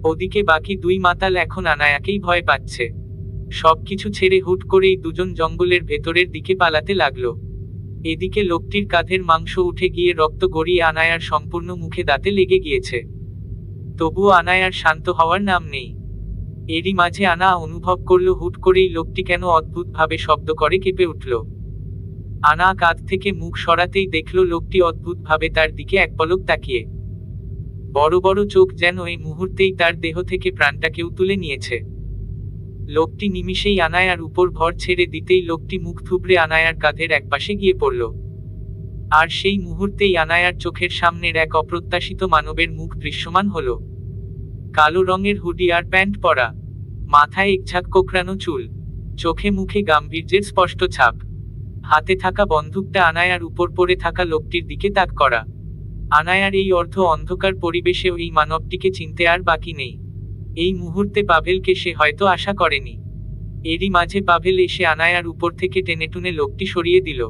ওদিকে বাকি দুই মাতাল এখন আনায়াকেই ভয় পাচ্ছে। সবকিছু ছেড়ে হুট করেই দুজন জঙ্গলের ভেতরের দিকে পালাতে লাগলো। এদিকে লোকটির কাঁধের মাংস উঠে গিয়ে রক্ত গড়িয়ে আনায়ার সম্পূর্ণ মুখে দাঁতে লেগে গিয়েছে। তবুও আনায়ার শান্ত হওয়ার নাম নেই। এরই মাঝে আনা অনুভব করল হুট করেই লোকটি কেন অদ্ভুতভাবে শব্দ করে কেঁপে উঠল। আনা কাঁধ থেকে মুখ সরাতেই দেখল লোকটি অদ্ভুতভাবে তার দিকে এক পলক তাকিয়ে। বড় বড় চোখ যেন এই মুহূর্তেই তার দেহ থেকে প্রাণটাকেও তুলে নিয়েছে। লোকটি নিমিষেই আনায়ার উপর ভর ছেড়ে দিতেই লোকটি মুখ থুবড়ে আনায়ার কাঁধের একপাশে গিয়ে পড়ল। আর সেই মুহূর্তেই আনায়ার চোখের সামনের এক অপ্রত্যাশিত মানবের মুখ দৃশ্যমান হলো। কালো রঙের হুডি আর প্যান্ট পরা, মাথায় একঝাঁক কোকড়ানো চুল, চোখে মুখে গাম্ভীর্যের স্পষ্ট ছাপ। হাতে থাকা বন্দুকটা আনায়ার উপর পড়ে থাকা লোকটির দিকে তাক করা। আনায়ার এই অর্ধ অন্ধকার পরিবেশেও এই মানবটিকে চিনতে আর বাকি নেই। এই মুহূর্তে পাভেলকে সে হয়তো আশা করেনি। এরই মাঝে পাভেল এসে আনায়ার উপর থেকে টেনেটুনে লোকটি সরিয়ে দিল।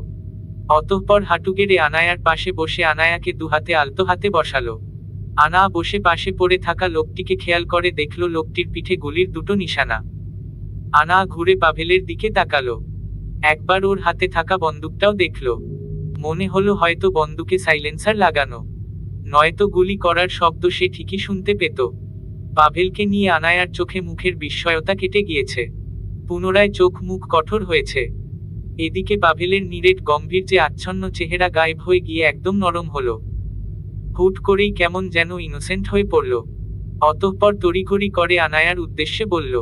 অতঃপর হাঁটু গেড়ে আনায়ার পাশে বসে আনায়াকে দুহাতে আলতো হাতে বসালো। আনা বসে পাশে পড়ে থাকা লোকটিকে খেয়াল করে দেখল লোকটির পিঠে গুলির দুটো নিশানা। আনা ঘুরে পাভেলের দিকে তাকালো। একবার ওর হাতে থাকা বন্দুকটাও দেখল। মনে হলো হয়তো বন্দুকে সাইলেন্সার লাগানো, নয়তো গুলি করার শব্দ সে ঠিকই শুনতে পেত। পাভেলকে নিয়ে আনায়ার চোখে মুখের বিস্ময়তা কেটে গিয়েছে। পুনরায় চোখ মুখ কঠোর হয়েছে। এদিকে পাভেলের নিরেট গম্ভীর যে আচ্ছন্ন চেহারা গায়েব হয়ে গিয়ে একদম নরম হলো। হুট করেই কেমন যেন ইনোসেন্ট হয়ে পড়ল। অতঃপর তড়িঘড়ি করে আনায়ার উদ্দেশ্যে বলল,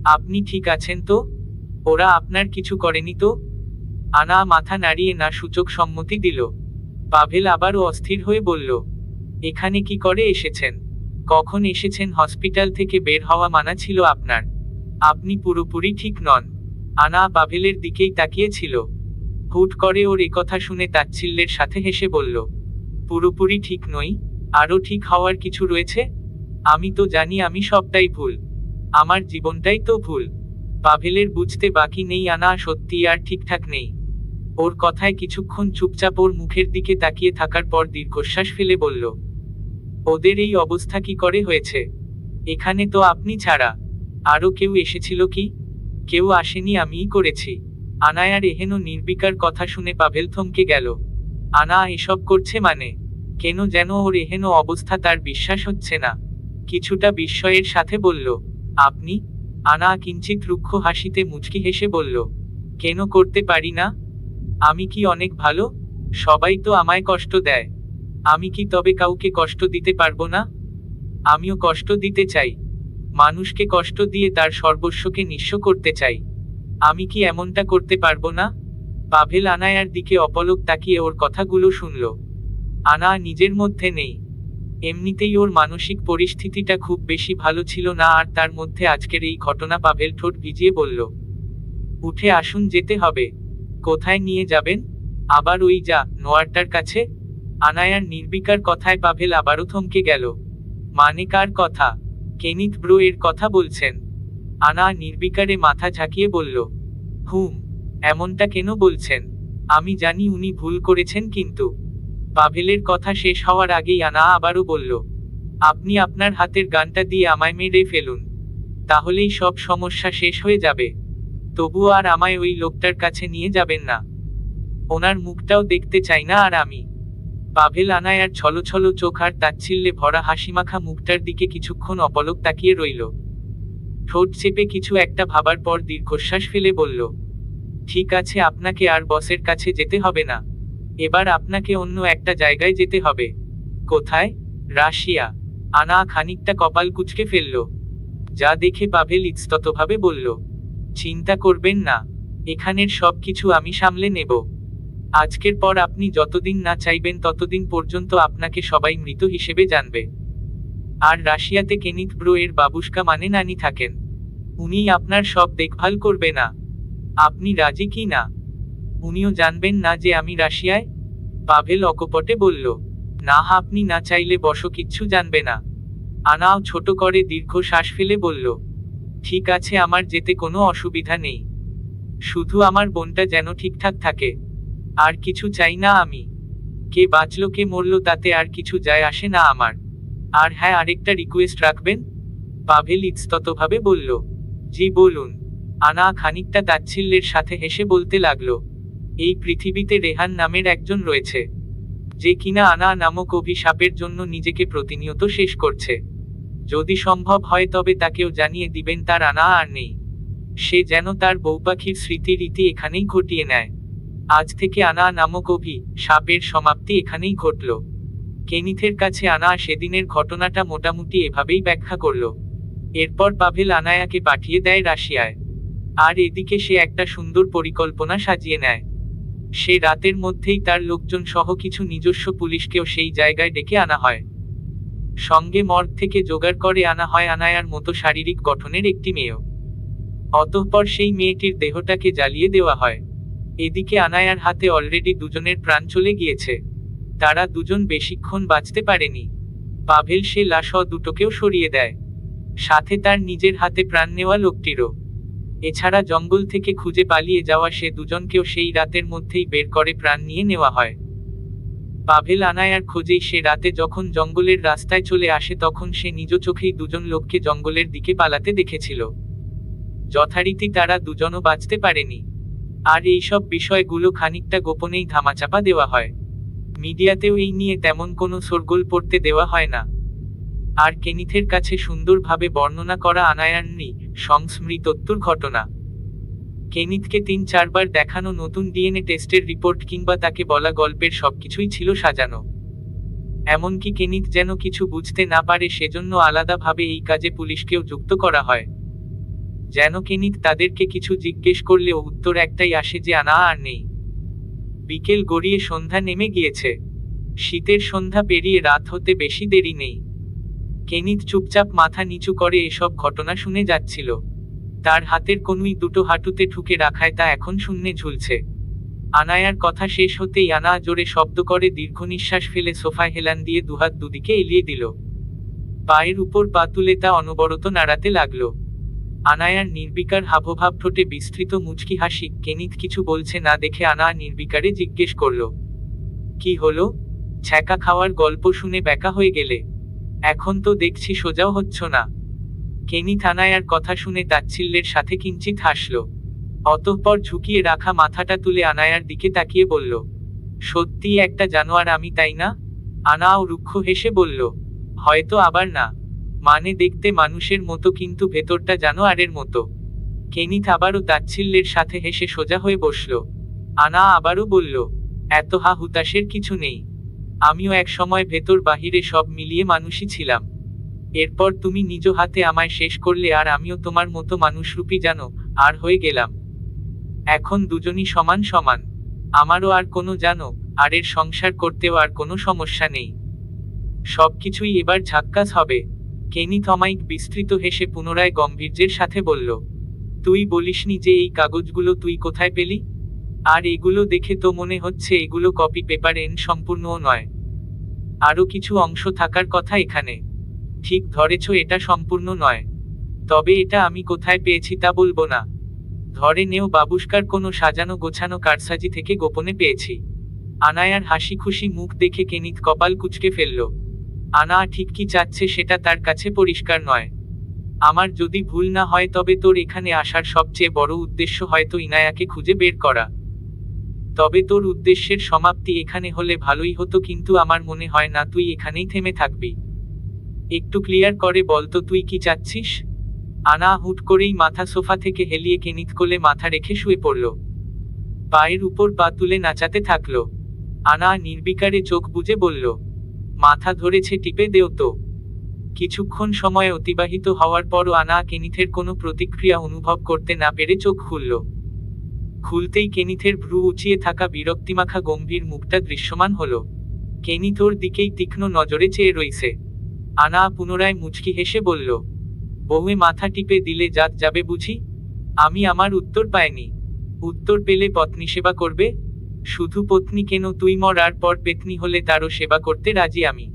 আপনি ঠিক আছেন তো? ওরা আপনার কিছু করেনি তো? আনা মাথা নাড়িয়ে না সূচক সম্মতি দিল। পাভেল আবারও অস্থির হয়ে বলল, এখানে কি করে এসেছেন? কখন এসেছেন? হসপিটাল থেকে বের হওয়া মানা ছিল আপনার। আপনি পুরোপুরি ঠিক নন। আনা পাভেলের দিকেই তাকিয়েছিল। হুট করে ওর একথা শুনে তাচ্ছিল্যের সাথে হেসে বলল, পুরোপুরি ঠিক নই? আরও ঠিক হওয়ার কিছু রয়েছে? আমি তো জানি আমি সবটাই ভুল। আমার জীবনটাই তো ভুল। পাভেলের বুঝতে বাকি নেই আনা সত্যি আর ঠিকঠাক নেই। ওর কথায় কিছুক্ষণ চুপচাপ ওর মুখের দিকে তাকিয়ে থাকার পর দীর্ঘশ্বাস ফেলে বলল, ওদের এই অবস্থা কি করে হয়েছে? এখানে তো আপনি ছাড়া আরো কেউ এসেছিল কি? কেউ আসেনি, আমিই করেছি। আনায়ার এহেন নির্বিকার কথা শুনে পাভেল থমকে গেল। আনা এসব করছে মানে? কেন যেন ওর এহেন অবস্থা তার বিশ্বাস হচ্ছে না। কিছুটা বিস্ময়ের সাথে বলল, আপনি? আনা কিঞ্চিত রুক্ষ হাসিতে মুচকি হেসে বলল, কেন করতে পারি না? আমি কি অনেক ভালো? সবাই তো আমায় কষ্ট দেয়। আমি কি তবে কাউকে কষ্ট দিতে পারবো না? আমিও কষ্ট দিতে চাই। মানুষকে কষ্ট দিয়ে তার সর্বস্বকে নিঃস্ব করতে চাই। আমি কি এমনটা করতে পারবো না? পাভেল আনায়ার দিকে অপলক তাকিয়ে ওর কথাগুলো শুনল। আনা নিজের মধ্যে নেই। এমনিতেই ওর মানসিক পরিস্থিতিটা খুব বেশি ভালো ছিল না, আর তার মধ্যে আজকের এই ঘটনা। পাভেল ঠোঁট ভিজিয়ে বলল, উঠে আসুন, যেতে হবে। কোথায় নিয়ে যাবেন? আবার ওই যা নোয়ারটার কাছে? আনায়ার নির্বিকার কথায় পাভেল আবারও থমকে গেল। মানে কার কথা? কেনিথ ব্রো এর কথা বলছেন? আনা নির্বিকারে মাথা ঝাঁকিয়ে বলল, হুম। এমনটা কেন বলছেন? আমি জানি উনি ভুল করেছেন, কিন্তু। পাভেলের কথা শেষ হওয়ার আগেই আনা আবারও বলল, আপনি আপনার হাতের গানটা দিয়ে আমায় মেরে ফেলুন, তাহলেই সব সমস্যা শেষ হয়ে যাবে। তবুও আর আমায় ওই লোকটার কাছে নিয়ে যাবেন না। ওনার মুখটাও দেখতে চাই না আর আমি। পাভেল আনায়ার ছলছল চোখ আর তাচ্ছিল্যে ভরা হাসিমাখা মুখটার দিকে কিছুক্ষণ অপলক তাকিয়ে রইল। ঠোঁট চেপে কিছু একটা ভাবার পর দীর্ঘশ্বাস ফেলে বলল, ঠিক আছে, আপনাকে আর বসের কাছে যেতে হবে না। এবার আপনাকে অন্য একটা জায়গায় যেতে হবে। কোথায়? রাশিয়া। আনা খানিকটা কপাল কুঁচকে ফেলল। যা দেখে পাভেল ইতস্ততভাবে বলল, চিন্তা করবেন না, এখানের সব কিছু আমি সামলে নেব। আজকের পর আপনি যতদিন না চাইবেন ততদিন পর্যন্ত আপনাকে সবাই মৃত হিসেবে জানবে। আর রাশিয়াতে কেনিথ ব্রো এর বাবুস্কা মানে নানি থাকেন। উনি আপনার সব দেখভাল করবে না। আপনি রাজি কি না? উনিও জানবেন না যে আমি রাশিয়ায়? পাভেল অকপটে বলল, না, আপনি না চাইলে বসো কিচ্ছু জানবে না। আনাও ছোট করে দীর্ঘ শ্বাস ফেলে বলল, ঠিক আছে, আমার যেতে কোনো অসুবিধা নেই। শুধু আমার বোনটা যেন ঠিকঠাক থাকে। আর কিছু চাই না আমি। কে বাঁচলো কে মরলো তাতে আর কিছু যায় আসে না আমার। আর হ্যাঁ, আরেকটা রিকোয়েস্ট রাখবেন? পাভেল ইতস্ততভাবে বলল, জি বলুন। আনা খানিকটা তাচ্ছিল্যের সাথে হেসে বলতে লাগলো, এই পৃথিবীতে রেহান নামের একজন রয়েছে, যে কিনা আনা নামক অভিশাপের জন্য নিজেকে প্রতিনিয়ত শেষ করছে। যদি সম্ভব হয় তবে তাকেও জানিয়ে দিবেন তার আনা আর নেই। সে যেন তার বউপাখির স্মৃতিরীতি এখানেই ঘটিয়ে নেয়। আজ থেকে আনা নামক অভিশাপের সমাপ্তি এখানেই ঘটল। কেনিথের কাছে আনা সেদিনের ঘটনাটা মোটামুটি এভাবেই ব্যাখ্যা করল। এরপর পাভেল আনায়াকে পাঠিয়ে দেয় রাশিয়ায়। আর এদিকে সে একটা সুন্দর পরিকল্পনা সাজিয়ে নেয়। সে রাতের মধ্যেই তার লোকজন সহ কিছু নিজস্ব পুলিশকেও সেই জায়গায় ডেকে আনা হয়। সঙ্গে মর্গ থেকে জোগাড় করে আনা হয় আনায়ার মতো শারীরিক গঠনের একটি মেয়েও। অতঃপর সেই মেয়েটির দেহটাকে জ্বালিয়ে দেওয়া হয়। এদিকে আনায়ার হাতে অলরেডি দুজনের প্রাণ চলে গিয়েছে। তারা দুজন বেশিক্ষণ বাঁচতে পারেনি। পাভেল সে লাশ দুটোকেও সরিয়ে দেয়, সাথে তার নিজের হাতে প্রাণ নেওয়া লোকটিরও। এছাড়া জঙ্গল থেকে খুঁজে পালিয়ে যাওয়া সে দুজনকেও সেই রাতের মধ্যেই বের করে প্রাণ নিয়ে নেওয়া হয়। পাভেল আনায়ার খোঁজেই সে রাতে যখন জঙ্গলের রাস্তায় চলে আসে তখন সে নিজ চোখেই দুজন লোককে জঙ্গলের দিকে পালাতে দেখেছিল। যথারীতি তারা দুজনও বাঁচতে পারেনি। আর এইসব বিষয়গুলো খানিকটা গোপনেই ধামাচাপা দেওয়া হয়। মিডিয়াতেও এই নিয়ে তেমন কোনো শোরগোল পড়তে দেওয়া হয় না। আর কেনিথের কাছে সুন্দরভাবে বর্ণনা করা আনায়ার সংস্মৃতোত্তর ঘটনা, কেনিথকে 3-4 বার দেখানো নতুন ডিএনএ টেস্টের রিপোর্ট কিংবা তাকে বলা গল্পের সবকিছুই ছিল সাজানো। এমনকি কেনিথ যেন কিছু বুঝতে না পারে সেজন্য আলাদাভাবে এই কাজে পুলিশকেও যুক্ত করা হয়। যেন কেনিথ তাদেরকে কিছু জিজ্ঞেস করলেও উত্তর একটাই আসে যে আনা আর নেই। বিকেল গড়িয়ে সন্ধ্যা নেমে গিয়েছে। শীতের সন্ধ্যা পেরিয়ে রাত হতে বেশি দেরি নেই। কেনিথ চুপচাপ মাথা নিচু করে এসব ঘটনা শুনে যাচ্ছিল। তার হাতের কনুই দুটো হাঁটুতে ঠুকে রাখায় তা এখন শূন্যে ঝুলছে। আনায়ার কথা শেষ হতেই আনা জোরে শব্দ করে দীর্ঘ নিঃশ্বাস ফেলে সোফায় হেলান দিয়ে দুহাত দুদিকে এলিয়ে দিল। পায়ের উপর পা তুলে তা অনবরত নাড়াতে লাগলো। আনায়ার নির্বিকার হাবভাব, ঠোঁটে বিস্তৃত মুচকি হাসি। কেনিথ কিছু বলছে না দেখে আনা নির্বিকারে জিজ্ঞেস করল, কি হলো? ছ্যাঁকা খাওয়ার গল্প শুনে ব্যাকা হয়ে গেলে? এখন তো দেখছি সোজাও হচ্ছ না। কেনিথ আনায়ার কথা শুনে তাচ্ছিল্যের সাথে কিঞ্চিত হাসল। অতঃপর ঝুঁকিয়ে রাখা মাথাটা তুলে আনায়ার দিকে তাকিয়ে বলল, সত্যিই একটা জানোয়ার আমি, তাই না? আনাও রুক্ষ হেসে বলল, হয়তো আবার না। মানে দেখতে মানুষের মতো কিন্তু ভেতরটা জানোয়ারের মতো। কেনিথ আবারও তাচ্ছিল্যের সাথে হেসে সোজা হয়ে বসল। আনা আবারও বলল, এত হা হুতাশের কিছু নেই। আমিও এক সময় ভেতর বাহিরে সব মিলিয়ে মানুষই ছিলাম। এরপর তুমি নিজ হাতে আমায় শেষ করলে আর আমিও তোমার মতো মানুষরূপী জানো আর হয়ে গেলাম। এখন দুজনই সমান সমান। আমারও আর কোনো জানো আর এর সংসার করতেও আর কোনো সমস্যা নেই। সবকিছুই এবার ঝাক্কাস হবে। কেনিথ অমায়িক বিস্তৃত হেসে পুনরায় গম্ভীর্যের সাথে বলল, তুই বলিসনি যে এই কাগজগুলো তুই কোথায় পেলি? আর এগুলো দেখে তো মনে হচ্ছে এগুলো কপি পেপার এন সম্পূর্ণও নয়। আরও কিছু অংশ থাকার কথা এখানে। ঠিক ধরেছ, এটা সম্পূর্ণ নয়। তবে এটা আমি কোথায় পেয়েছি তা বলবো না। ধরে নেও বাবুস্কার কোনো সাজানো গোছানো কারসাজি থেকে গোপনে পেয়েছি। আনায়ার হাসি খুশি মুখ দেখে কেনিথ কপাল কুঁচকে ফেলল। আনা ঠিক কি চাচ্ছে সেটা তার কাছে পরিষ্কার নয়। আমার যদি ভুল না হয় তবে তোর এখানে আসার সবচেয়ে বড় উদ্দেশ্য হয়তো ইনায়াকে খুঁজে বের করা। তবে তোর উদ্দেশ্যের সমাপ্তি এখানে হলে ভালোই হতো, কিন্তু আমার মনে হয় না তুই এখানেই থেমে থাকবি। একটু ক্লিয়ার করে বলতো তুই কি চাচ্ছিস? আনা হুট করেই মাথা সোফা থেকে হেলিয়ে কেনিথ কোলে মাথা রেখে শুয়ে পড়ল। পায়ের উপর পা তুলে নাচাতে থাকল। আনা নির্বিকারে চোখ বুজে বলল, মাথা ধরেছে, টিপে দেও তো। কিছুক্ষণ সময় অতিবাহিত হওয়ার পরও আনা কেনিথের কোনো প্রতিক্রিয়া অনুভব করতে না পেরে চোখ খুলল। খুলতেই কেনিথের ভ্রু উঁচিয়ে থাকা বিরক্তিমাখা গম্ভীর মুখটা দৃশ্যমান হলো। কেনিথ ওর দিকেই তীক্ষ্ণ নজরে চেয়ে রইছে। আনা পুনরায় মুচকি হেসে বলল, বউয়ে মাথা টিপে দিলে জাত যাবে বুঝি? আমি আমার উত্তর পাইনি। উত্তর পেলে পত্নী সেবা করবে? শুধু পত্নী কেন, তুই মরার পর পেত্নী হলে তারও সেবা করতে রাজি আমি।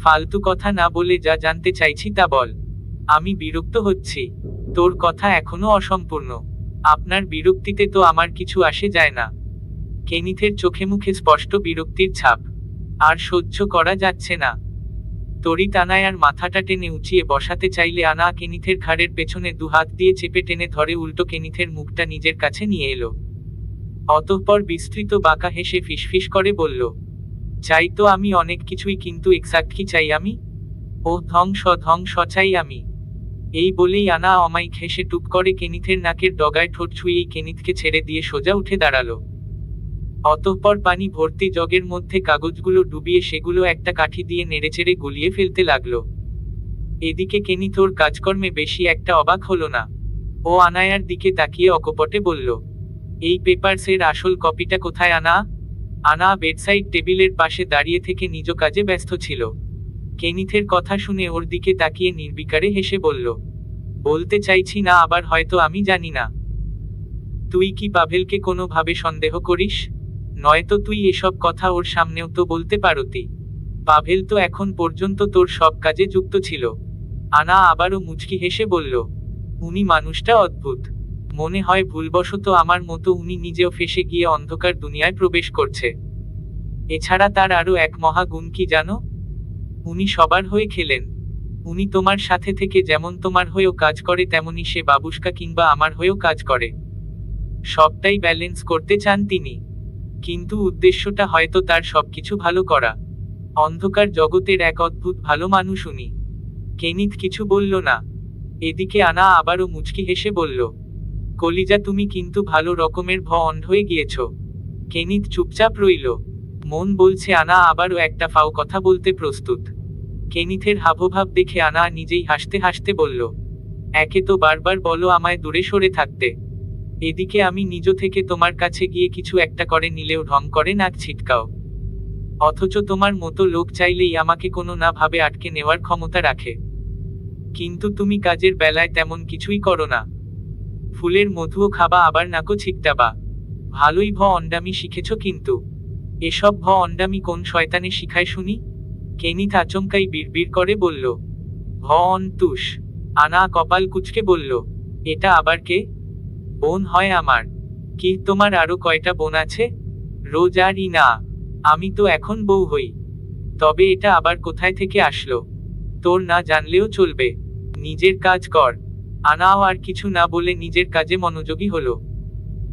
ফালতু কথা না বলে যা জানতে চাইছি তা বল। আমি বিরক্ত হচ্ছি। তোর কথা এখনো অসম্পূর্ণ। আপনার বিরক্তিতে তো আমার কিছু আসে যায় না। কেনিথের চোখে মুখে স্পষ্ট বিরক্তির ছাপ। আর সহ্য করা যাচ্ছে না। তড়িৎ আনায়ার মাথাটা টেনে উঁচিয়ে বসাতে চাইলে আনা কেনিথের ঘাড়ের পেছনে দুহাত দিয়ে চেপে টেনে ধরে উল্টো কেনিথের মুখটা নিজের কাছে নিয়ে এলো। অতঃপর বিস্তৃত বাঁকা হেসে ফিসফিস করে বলল, চাই তো আমি অনেক কিছুই, কিন্তু এক্সাক্ট কি চাই আমি? ও ধ্বংস চাই আমি। এই বলেই আনা অমায়িক হেসে টুপ করে কেনিথের নাকের ডগায় ঠোঁট ছুঁয়েই কেনিথকে ছেড়ে দিয়ে সোজা উঠে দাঁড়ালো। অতঃপর পানি ভর্তি জগের মধ্যে কাগজগুলো ডুবিয়ে সেগুলো একটা কাঠি দিয়ে নেড়েচেড়ে গলিয়ে ফেলতে লাগলো। এদিকে কেনিথ ওর কাজকর্মে বেশি একটা অবাক হলো না। ও আনায়ার দিকে তাকিয়ে অকপটে বলল, এই পেপারসের আসল কপিটা কোথায় আনা? আনা বেডসাইড টেবিলের পাশে দাঁড়িয়ে থেকে নিজ কাজে ব্যস্ত ছিল। কেনিথের কথা শুনে ওর দিকে তাকিয়ে নির্বিকারে হেসে বলল, বলতে চাইছি না, আবার হয়তো আমি জানি না। তুই কি পাভেলকে কোনোভাবে সন্দেহ করিস? নয়তো তুই এসব কথা ওর সামনেও তো বলতে পারতি। পাভেল তো এখন পর্যন্ত তোর সব কাজে যুক্ত ছিল। আনা আবারও মুচকি হেসে বলল, উনি মানুষটা অদ্ভুত। মনে হয় ভুলবশত আমার মতো উনি নিজেও ফেসে গিয়ে অন্ধকার দুনিয়ায় প্রবেশ করছে। এছাড়া তার আরো এক মহা গুণ কি জানো? উনি সবার হয়ে খেলেন। উনি তোমার সাথে থেকে যেমন তোমার হয়েও কাজ করে, তেমনি সে বাবুস্কা কিংবা আমার হয়েও কাজ করে। সবটাই ব্যালেন্স করতে চান তিনি। কিন্তু উদ্দেশ্যটা হয়তো তার সবকিছু ভালো করা। অন্ধকার জগতের এক অদ্ভুত ভালো মানুষ উনি। কেনিথ কিছু বলল না। এদিকে আনা আবারও মুচকি হেসে বলল, কলিজা, তুমি কিন্তু ভালো রকমের অন্ধ হয়ে গিয়েছ। কেনিথ চুপচাপ রইল। মন বলছে আনা আবারও একটা ফাও কথা বলতে প্রস্তুত। কেনিথের হাবভাব দেখে আনা নিজেই হাসতে হাসতে বলল, একে তো বারবার বলো আমায় দূরে সরে থাকতে, এদিকে আমি নিজ থেকে তোমার কাছে গিয়ে কিছু একটা করে নিলেও ঢং করে নাক ছিটকাও। অথচ তোমার মতো লোক চাইলেই আমাকে কোনো না ভাবে আটকে নেওয়ার ক্ষমতা রাখে। কিন্তু তুমি কাজের বেলায় তেমন কিছুই করো না। ফুলের মধুও খাবা, আবার নাকও ছিকটাবা। ভালোই অন্ডামি শিখেছ, কিন্তু এসব অন্ডামি কোন শয়তানে শিখায় শুনি? কেনিথ আচমকাই বিড়বিড় করে বলল, অন্তুষ। আনা কপাল কুঁচকে বলল, এটা আবার কে? বোন হয় আমার। কি তোমার আরো কয়টা বোন আছে? রোজারই না। আমি তো এখন বউ হই। তবে এটা আবার কোথায় থেকে আসলো? তোর না জানলেও চলবে, নিজের কাজ কর। আনাও আর কিছু না বলে নিজের কাজে মনোযোগী হলো।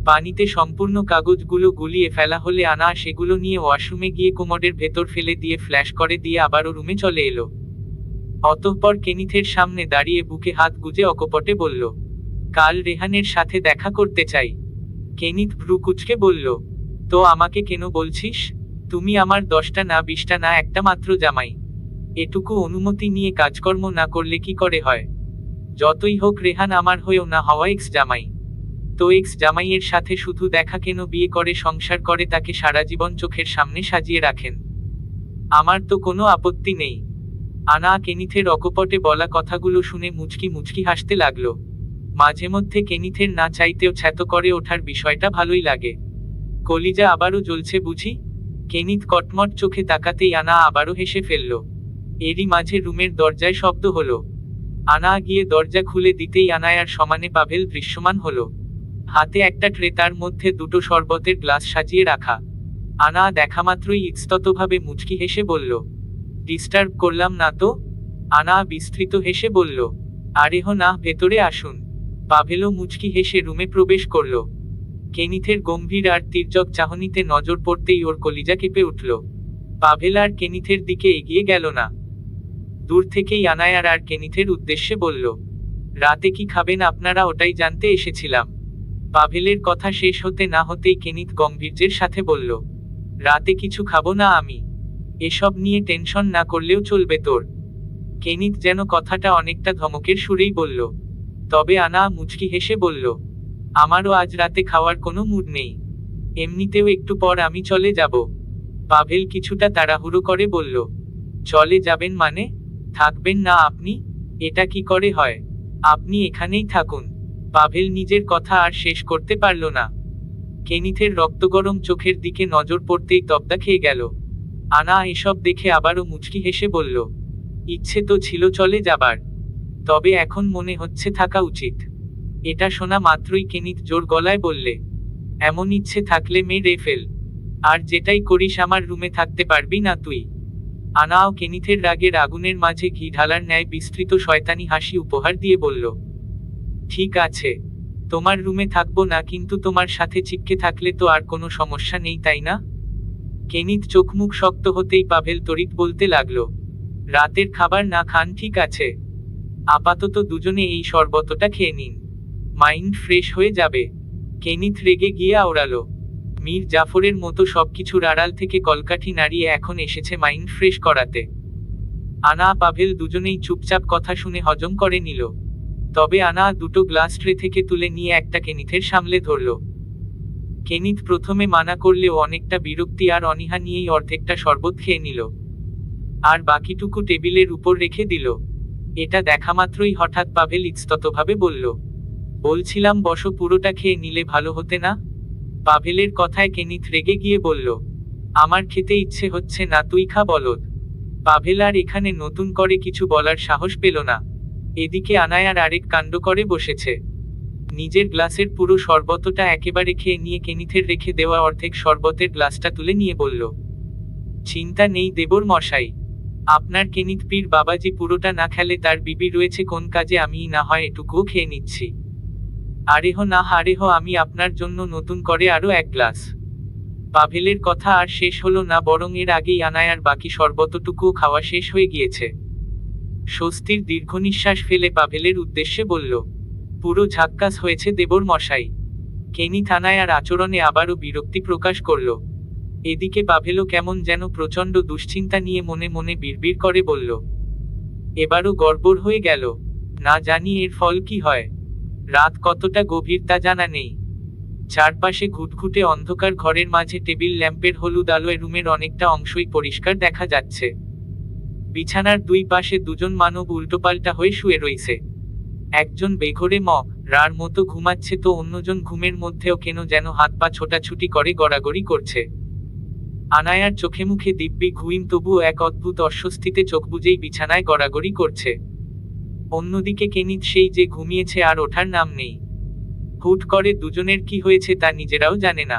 পানিতে সম্পূর্ণ কাগজগুলো গুলিয়ে ফেলা হলে আনা সেগুলো নিয়ে ওয়াশরুমে গিয়ে কোমোডের ভেতর ফেলে দিয়ে ফ্ল্যাশ করে দিয়ে আবারও রুমে চলে এলো। অতঃপর কেনিথের সামনে দাঁড়িয়ে বুকে হাত গুজে অকপটে বলল, কাল রেহানের সাথে দেখা করতে চাই। কেনিথ ভ্রু কুঁচকে বলল, তো আমাকে কেন বলছিস? তুমি আমার 10টা না 20টা না একটা মাত্র জামাই। এটুকু অনুমতি নিয়ে কাজকর্ম না করলে কি করে হয়? যতই হোক রেহান আমার হয়েও না হওয়া এক্স জামাই। তো এক্স জামাইয়ের সাথে শুধু দেখা কেন বিয়ে করে সংসার করে তাকে সারা জীবন চোখের সামনে সাজিয়ে রাখেন? আমার তো কোনো আপত্তি নেই। আনা কেনিথের অকপটে বলা কথাগুলো শুনে মুচকি মুচকি হাসতে লাগলো। মাঝে মধ্যে কেনিথের না চাইতেও ছ্যাতো করে ওঠার বিষয়টা ভালোই লাগে। কলিজা আবারও জ্বলছে বুঝি? কেনিথ কটমট চোখে তাকাতেই আনা আবারও হেসে ফেলল। এরই মাঝে রুমের দরজায় শব্দ হলো। আনা গিয়ে দরজা খুলে দিতেই আনায়ার সমানে পাভেল দৃশ্যমান হলো। হাতে একটা ট্রে, তার মধ্যে দুটো শরবতের গ্লাস সাজিয়ে রাখা। আনা দেখামাত্রই ইতস্ততভাবে মুচকি হেসে বলল, ডিস্টার্ব করলাম না তো? আনা বিস্তৃত হেসে বলল, আরেহ না, ভেতরে আসুন। পাভেলও মুচকি হেসে রুমে প্রবেশ করল। কেনিথের গম্ভীর আর তীর্যক চাহনিতে নজর পড়তেই ওর কলিজা কেঁপে উঠল। পাভেল আর কেনিথের দিকে এগিয়ে গেল না, দূর থেকেই আনায়ার আর কেনিথের উদ্দেশ্যে বলল, রাতে কি খাবেন আপনারা? ওটাই জানতে এসেছিলাম। পাভেলের কথা শেষ হতে না হতেই কেনিথ গম্ভীর্যের সাথে বলল, রাতে কিছু খাবো না আমি। এসব নিয়ে টেনশন না করলেও চলবে তোর। কেনিথ যেন কথাটা অনেকটা ধমকের সুরেই বলল। তবে আনা মুচকি হেসে বলল, আমারও আজ রাতে খাওয়ার কোনো মুড নেই। এমনিতেও একটু পর আমি চলে যাব। পাভেল কিছুটা তাড়াহুড়ো করে বলল, চলে যাবেন মানে? থাকবেন না আপনি? এটা কি করে হয়? আপনি এখানেই থাকুন। পাভেল নিজের কথা আর শেষ করতে পারল না। কেনিথের রক্তগরম চোখের দিকে নজর পড়তেই তবদা খেয়ে গেল। আনা এসব দেখে আবারও মুচকি হেসে বলল, ইচ্ছে তো ছিল চলে যাবার, তবে এখন মনে হচ্ছে থাকা উচিত। এটা শোনা মাত্রই কেনিথ জোর গলায় বললে, এমন ইচ্ছে থাকলে মেরে ফেল। আর যেটাই করিস আমার রুমে থাকতে পারবি না তুই। আনাও কেনিথের রাগের আগুনের মাঝে ঘি ঢালার ন্যায় বিস্তৃত শয়তানি হাসি উপহার দিয়ে বলল, ঠিক আছে, তোমার রুমে থাকবো না, কিন্তু তোমার সাথে চিপকে থাকলে তো আর কোনো সমস্যা নেই, তাই না? কেনিথ চোখমুখ শক্ত হতেই পাভেল তড়িৎ বলতে লাগলো, রাতের খাবার না খান ঠিক আছে? আপাতত দুজনে এই শরবতটা খেয়ে নিন, মাইন্ড ফ্রেশ হয়ে যাবে। কেনিথ রেগে গিয়ে আওড়ালো, মীর জাফরের মতো সবকিছুর আড়াল থেকে কলকাঠি নাড়িয়ে এখন এসেছে মাইন্ড ফ্রেশ করাতে। আনা পাভেল দুজনেই চুপচাপ কথা শুনে হজম করে নিল। তবে আনা দুটো গ্লাস ট্রে থেকে তুলে নিয়ে একটা কেনিথের সামলে ধরল। কেনিথ প্রথমে মানা করলেও অনেকটা বিরক্তি আর অনীহা নিয়েই অর্ধেকটা শরবত খেয়ে নিল, আর বাকিটুকু টেবিলের উপর রেখে দিল। এটা দেখামাত্রই হঠাৎ পাভেল ইতস্ততভাবে বলল, বলছিলাম বসো, পুরোটা খেয়ে নিলে ভালো হতে না? পাভেলের কথায় কেনিথ রেগে গিয়ে বলল, আমার খেতে ইচ্ছে হচ্ছে না, তুই খা বলদ। পাভেল আর এখানে নতুন করে কিছু বলার সাহস পেল না। এদিকে আনায়ার আরেক কাণ্ড করে বসেছে। নিজের গ্লাসের পুরো শরবতটা একেবারে খেয়ে নিয়ে কেনিথের রেখে দেওয়া অর্ধেক শরবতের গ্লাসটা তুলে নিয়ে বলল, চিন্তা নেই দেবর মশাই, আপনার কেনিথ পীর বাবাজি পুরোটা না খেলে তার বিবি রয়েছে কোন কাজে, আমি না হয় এটুকুও খেয়ে নিচ্ছি। আরেহ না হারেহ, আমি আপনার জন্য নতুন করে আরো এক গ্লাস। পাভেলের কথা আর শেষ হলো না, বরং এর আগেই আনায়ার বাকি শরবতটুকুও খাওয়া শেষ হয়ে গিয়েছে। স্বস্তির দীর্ঘনিশ্বাস ফেলে পাভেলের উদ্দেশ্যে বলল, পুরো ঝাক্কাস হয়েছে দেবর মশাই। কেনিথ আনায়ার আচরণে আবারও বিরক্তি প্রকাশ করল। এদিকে পাভেলও কেমন যেন প্রচণ্ড দুশ্চিন্তা নিয়ে মনে মনে বিড়বিড় করে বলল, এবারও গড়বড় হয়ে গেল, না জানি এর ফল কি হয়। রাত কতটা গভীর তা জানা নেই। চারপাশে ঘুটঘুটে অন্ধকার ঘরের মাঝে টেবিল ল্যাম্পের হলুদ আলোয় রুমের অনেকটা অংশই পরিষ্কার দেখা যাচ্ছে। বিছানার দুই পাশে দুজন মানব উল্টোপাল্টা হয়ে শুয়ে রয়েছে। একজন বেঘোরে রার মতো ঘুমাচ্ছে, তো অন্যজন ঘুমের মধ্যেও কেন যেন হাত পা ছোটাছুটি করে গড়াগড়ি করছে। আনায়ার চোখে মুখে দিব্যি ঘুম, তবুও এক অদ্ভুত অস্বস্তিতে চোখ বুজেই বিছানায় গড়াগড়ি করছে। অন্যদিকে কেনিথ সেই যে ঘুমিয়েছে, আর ওঠার নাম নেই। হুট করে দুজনের কি হয়েছে তা নিজেরাও জানে না।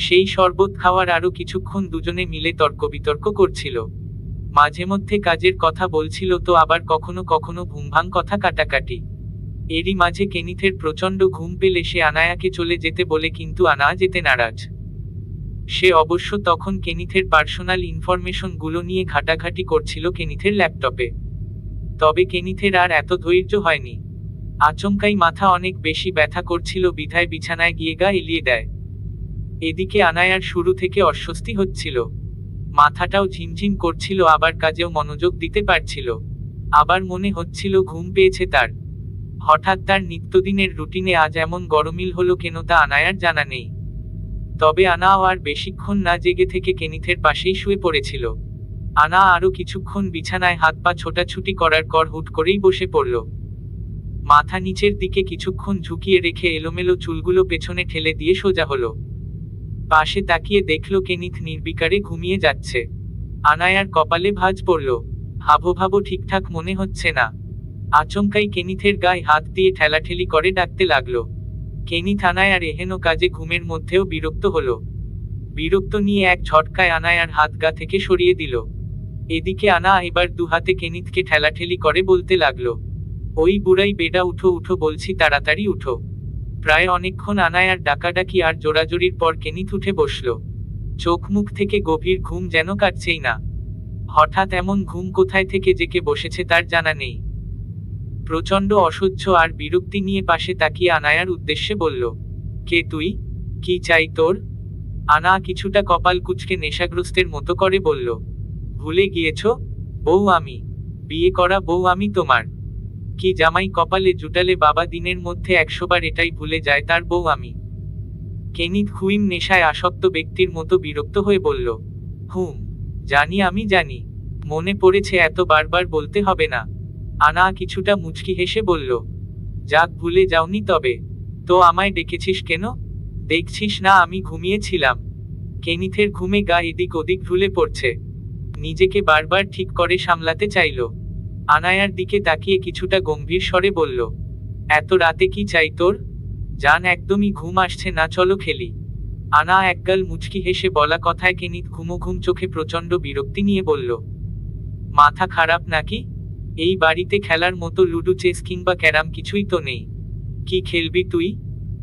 সেই শরবত খাওয়ার আরো কিছুক্ষণ দুজনে মিলে তর্ক বিতর্ক করছিল। মাঝে মধ্যে কাজের কথা বলছিল, তো আবার কখনো কখনো ঘুমভাং কথা কাটাকাটি। এরই মাঝে কেনিথের প্রচণ্ড ঘুম পেলে সে আনায়াকে চলে যেতে বলে, কিন্তু আনা যেতে নারাজ। সে অবশ্য তখন কেনিথের পার্সোনাল ইনফরমেশন গুলো নিয়ে ঘাটাঘাটি করছিল কেনিথের ল্যাপটপে। তবে কেনিথের আর এত ধৈর্য হয়নি। আচমকাই মাথা অনেক বেশি ব্যথা করছিল বিধায় বিছানায় গিয়ে গা এলিয়ে দেয়। এদিকে আনায়ার শুরু থেকে অস্বস্তি হচ্ছিল, মাথাটাও ঝিমঝিম করছিল, আবার কাজেও মনোযোগ দিতে পারছিল, আবার মনে হচ্ছিল ঘুম পেয়েছে তার। হঠাৎ তার নিত্যদিনের রুটিনে আজ এমন গরমিল হলো কেন তা আনায়ার জানা নেই। তবে আনাও আর বেশিক্ষণ না জেগে থেকে কেনিথের পাশেই শুয়ে পড়েছিল। আনা আরো কিছুক্ষণ বিছানায় হাত পা ছোটাছুটি করার পর হুট করেই বসে পড়ল। মাথা নিচের দিকে কিছুক্ষণ ঝুঁকিয়ে রেখে এলোমেলো চুলগুলো পেছনে ঠেলে দিয়ে সোজা হলো। পাশে তাকিয়ে দেখল কেনিথ নির্বিকারে ঘুমিয়ে যাচ্ছে। আনায়ার কপালে ভাঁজ পড়ল, হাবভাবও ঠিকঠাক মনে হচ্ছে না। আচমকাই কেনিথের গায়ে হাত দিয়ে ঠেলাঠেলি করে ডাকতে লাগলো। কেনিথ আনায়ার এহেন কাজে ঘুমের মধ্যেও বিরক্ত হলো। বিরক্ত নিয়ে এক ঝটকায় আনায়ার হাত গা থেকে সরিয়ে দিল। এদিকে আনা এবার দুহাতে কেনিথকে ঠেলাঠেলি করে বলতে লাগলো, ওই বুড়াই বেডা, উঠো উঠো বলছি, তাড়াতাড়ি উঠো। প্রায় অনেকক্ষণ আনায়ার ডাকাডাকি আর জোরাজোরির পর কেনিথ উঠে বসল। চোখ মুখ থেকে গভীর ঘুম যেন কাটছেই না। হঠাৎ এমন ঘুম কোথায় থেকে জেকে বসেছে তার জানা নেই। প্রচণ্ড অসহ্য আর বিরক্তি নিয়ে পাশে তাকিয়ে আনায়ার উদ্দেশ্যে বলল, কে তুই? কি চাই তোর? আনা কিছুটা কপাল কুঁচকে নেশাগ্রস্তের মতো করে বলল, ভুলে গিয়েছ? বউ আমি, বিয়ে করা বউ আমি তোমার। কি জামাই কপালে জুটালে বাবা দিনের মধ্যে 100 বার এটাই ভুলে যায় তার বউ আমি। কেনিথ খুইম নেশায় আসক্ত ব্যক্তির মতো বিরক্ত হয়ে বলল, জানি, আমি জানি, মনে পড়েছে, এত বারবার বলতে হবে না। আনা কিছুটা মুচকি হেসে বলল, যাক, ভুলে যাওনি তবে। তো আমায় ডেকেছিস কেন? দেখছিস না আমি ঘুমিয়েছিলাম। কেনিথের ঘুমে গা এদিক ওদিক ঢুলে পড়ছে, নিজেকে বারবার ঠিক করে সামলাতে চাইল। আনায়ার দিকে তাকিয়ে কিছুটা গম্ভীর স্বরে বলল, এত রাতে কি চাই তোর? জান, একদমই ঘুম আসছে না, চলো খেলি। আনা একগাল মুচকি হেসে বলা কথায় কেনিথ ঘুম চোখে প্রচণ্ড বিরক্তি নিয়ে বলল, মাথা খারাপ নাকি? এই বাড়িতে খেলার মতো লুডো, চেস কিংবা ক্যারাম কিছুই তো নেই। কি খেলবি তুই?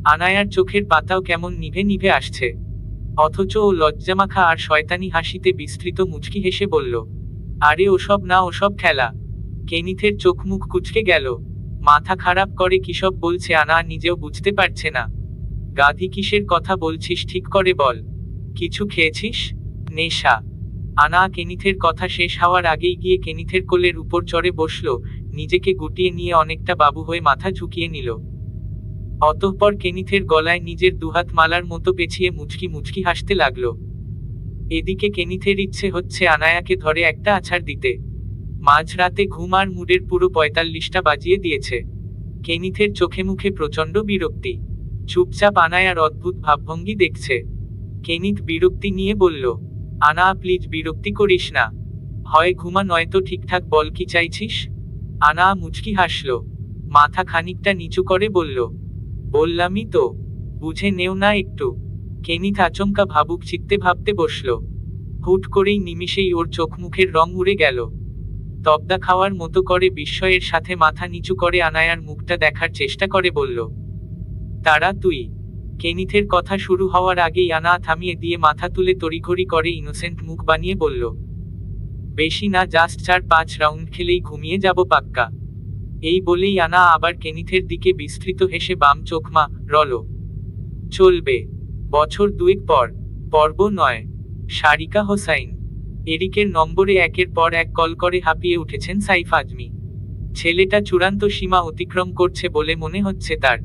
আনায়ার চোখের পাতাও কেমন নিভে নিভে আসছে, অথচ ও লজ্জামাখা আর শয়তানি হাসিতে বিস্তৃত মুচকি হেসে বলল, আরে ওসব না, ওসব খেলা। কেনিথের চোখ মুখ কুঁচকে গেল। মাথা খারাপ করে কিসব বলছে আনা নিজেও বুঝতে পারছে না। গাধি, কিসের কথা বলছিস ঠিক করে বল। কিছু খেয়েছিস? নেশা? আনা কেনিথের কথা শেষ হওয়ার আগেই গিয়ে কেনিথের কোলের উপর চড়ে বসল, নিজেকে গুটিয়ে নিয়ে অনেকটা বাবু হয়ে মাথা ঝুঁকিয়ে নিল। অতঃপর কেনিথের গলায় নিজের দুহাত মালার মতো পেঁচিয়ে মুচকি মুচকি হাসতে লাগল। এদিকে কেনিথের ইচ্ছে হচ্ছে আনায়াকে ধরে একটা আছাড় দিতে। মাঝরাতে ঘুম আর মুডের পুরো 45টা বাজিয়ে দিয়েছে। কেনিথের চোখে মুখে প্রচণ্ড বিরক্তি, চুপচাপ আনায়ার অদ্ভুত ভাবভঙ্গি দেখছে। কেনিথ বিরক্তি নিয়ে বলল, আনা প্লিজ বিরক্তি করিস না, হয় ঘুমা নয়তো ঠিকঠাক বল কি চাইছিস। আনা মুচকি হাসল, মাথা খানিকটা নিচু করে বলল, বললামই তো, বুঝে নেও না একটু। কেনিথ আচমকা ভাবুক চিত্তে ভাবতে বসল। হুট করেই নিমিষেই ওর চোখ মুখের রং উড়ে গেল। তবদা খাওয়ার মতো করে বিস্ময়ের সাথে মাথা নিচু করে আনায়ার মুখটা দেখার চেষ্টা করে বলল, তারা তুই? কেনিথের কথা শুরু হওয়ার আগেই আনা থামিয়ে দিয়ে মাথা তুলে তড়িঘড়ি করে ইনোসেন্ট মুখ বানিয়ে বলল, বেশি না, জাস্ট 4-5 রাউন্ড খেলেই ঘুমিয়ে যাব পাক্কা। এই বলেই আনা আবার কেনিথের দিকে বিস্তৃত হেসে বাম চোখমা রল। চলবে। বছর 2 পর। পর্ব 9। সারিকা হোসাইন। এরিকের নম্বরে একের পর এক কল করে হাঁপিয়ে উঠেছেন সাইফ আজমি। ছেলেটা চূড়ান্ত সীমা অতিক্রম করছে বলে মনে হচ্ছে তার।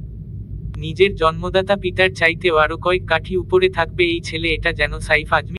নিজের জন্মদাতা পিতার চাইতেও আরো কয়েক কাঠি উপরে থাকবে এই ছেলে, এটা যেন সাইফ আজমি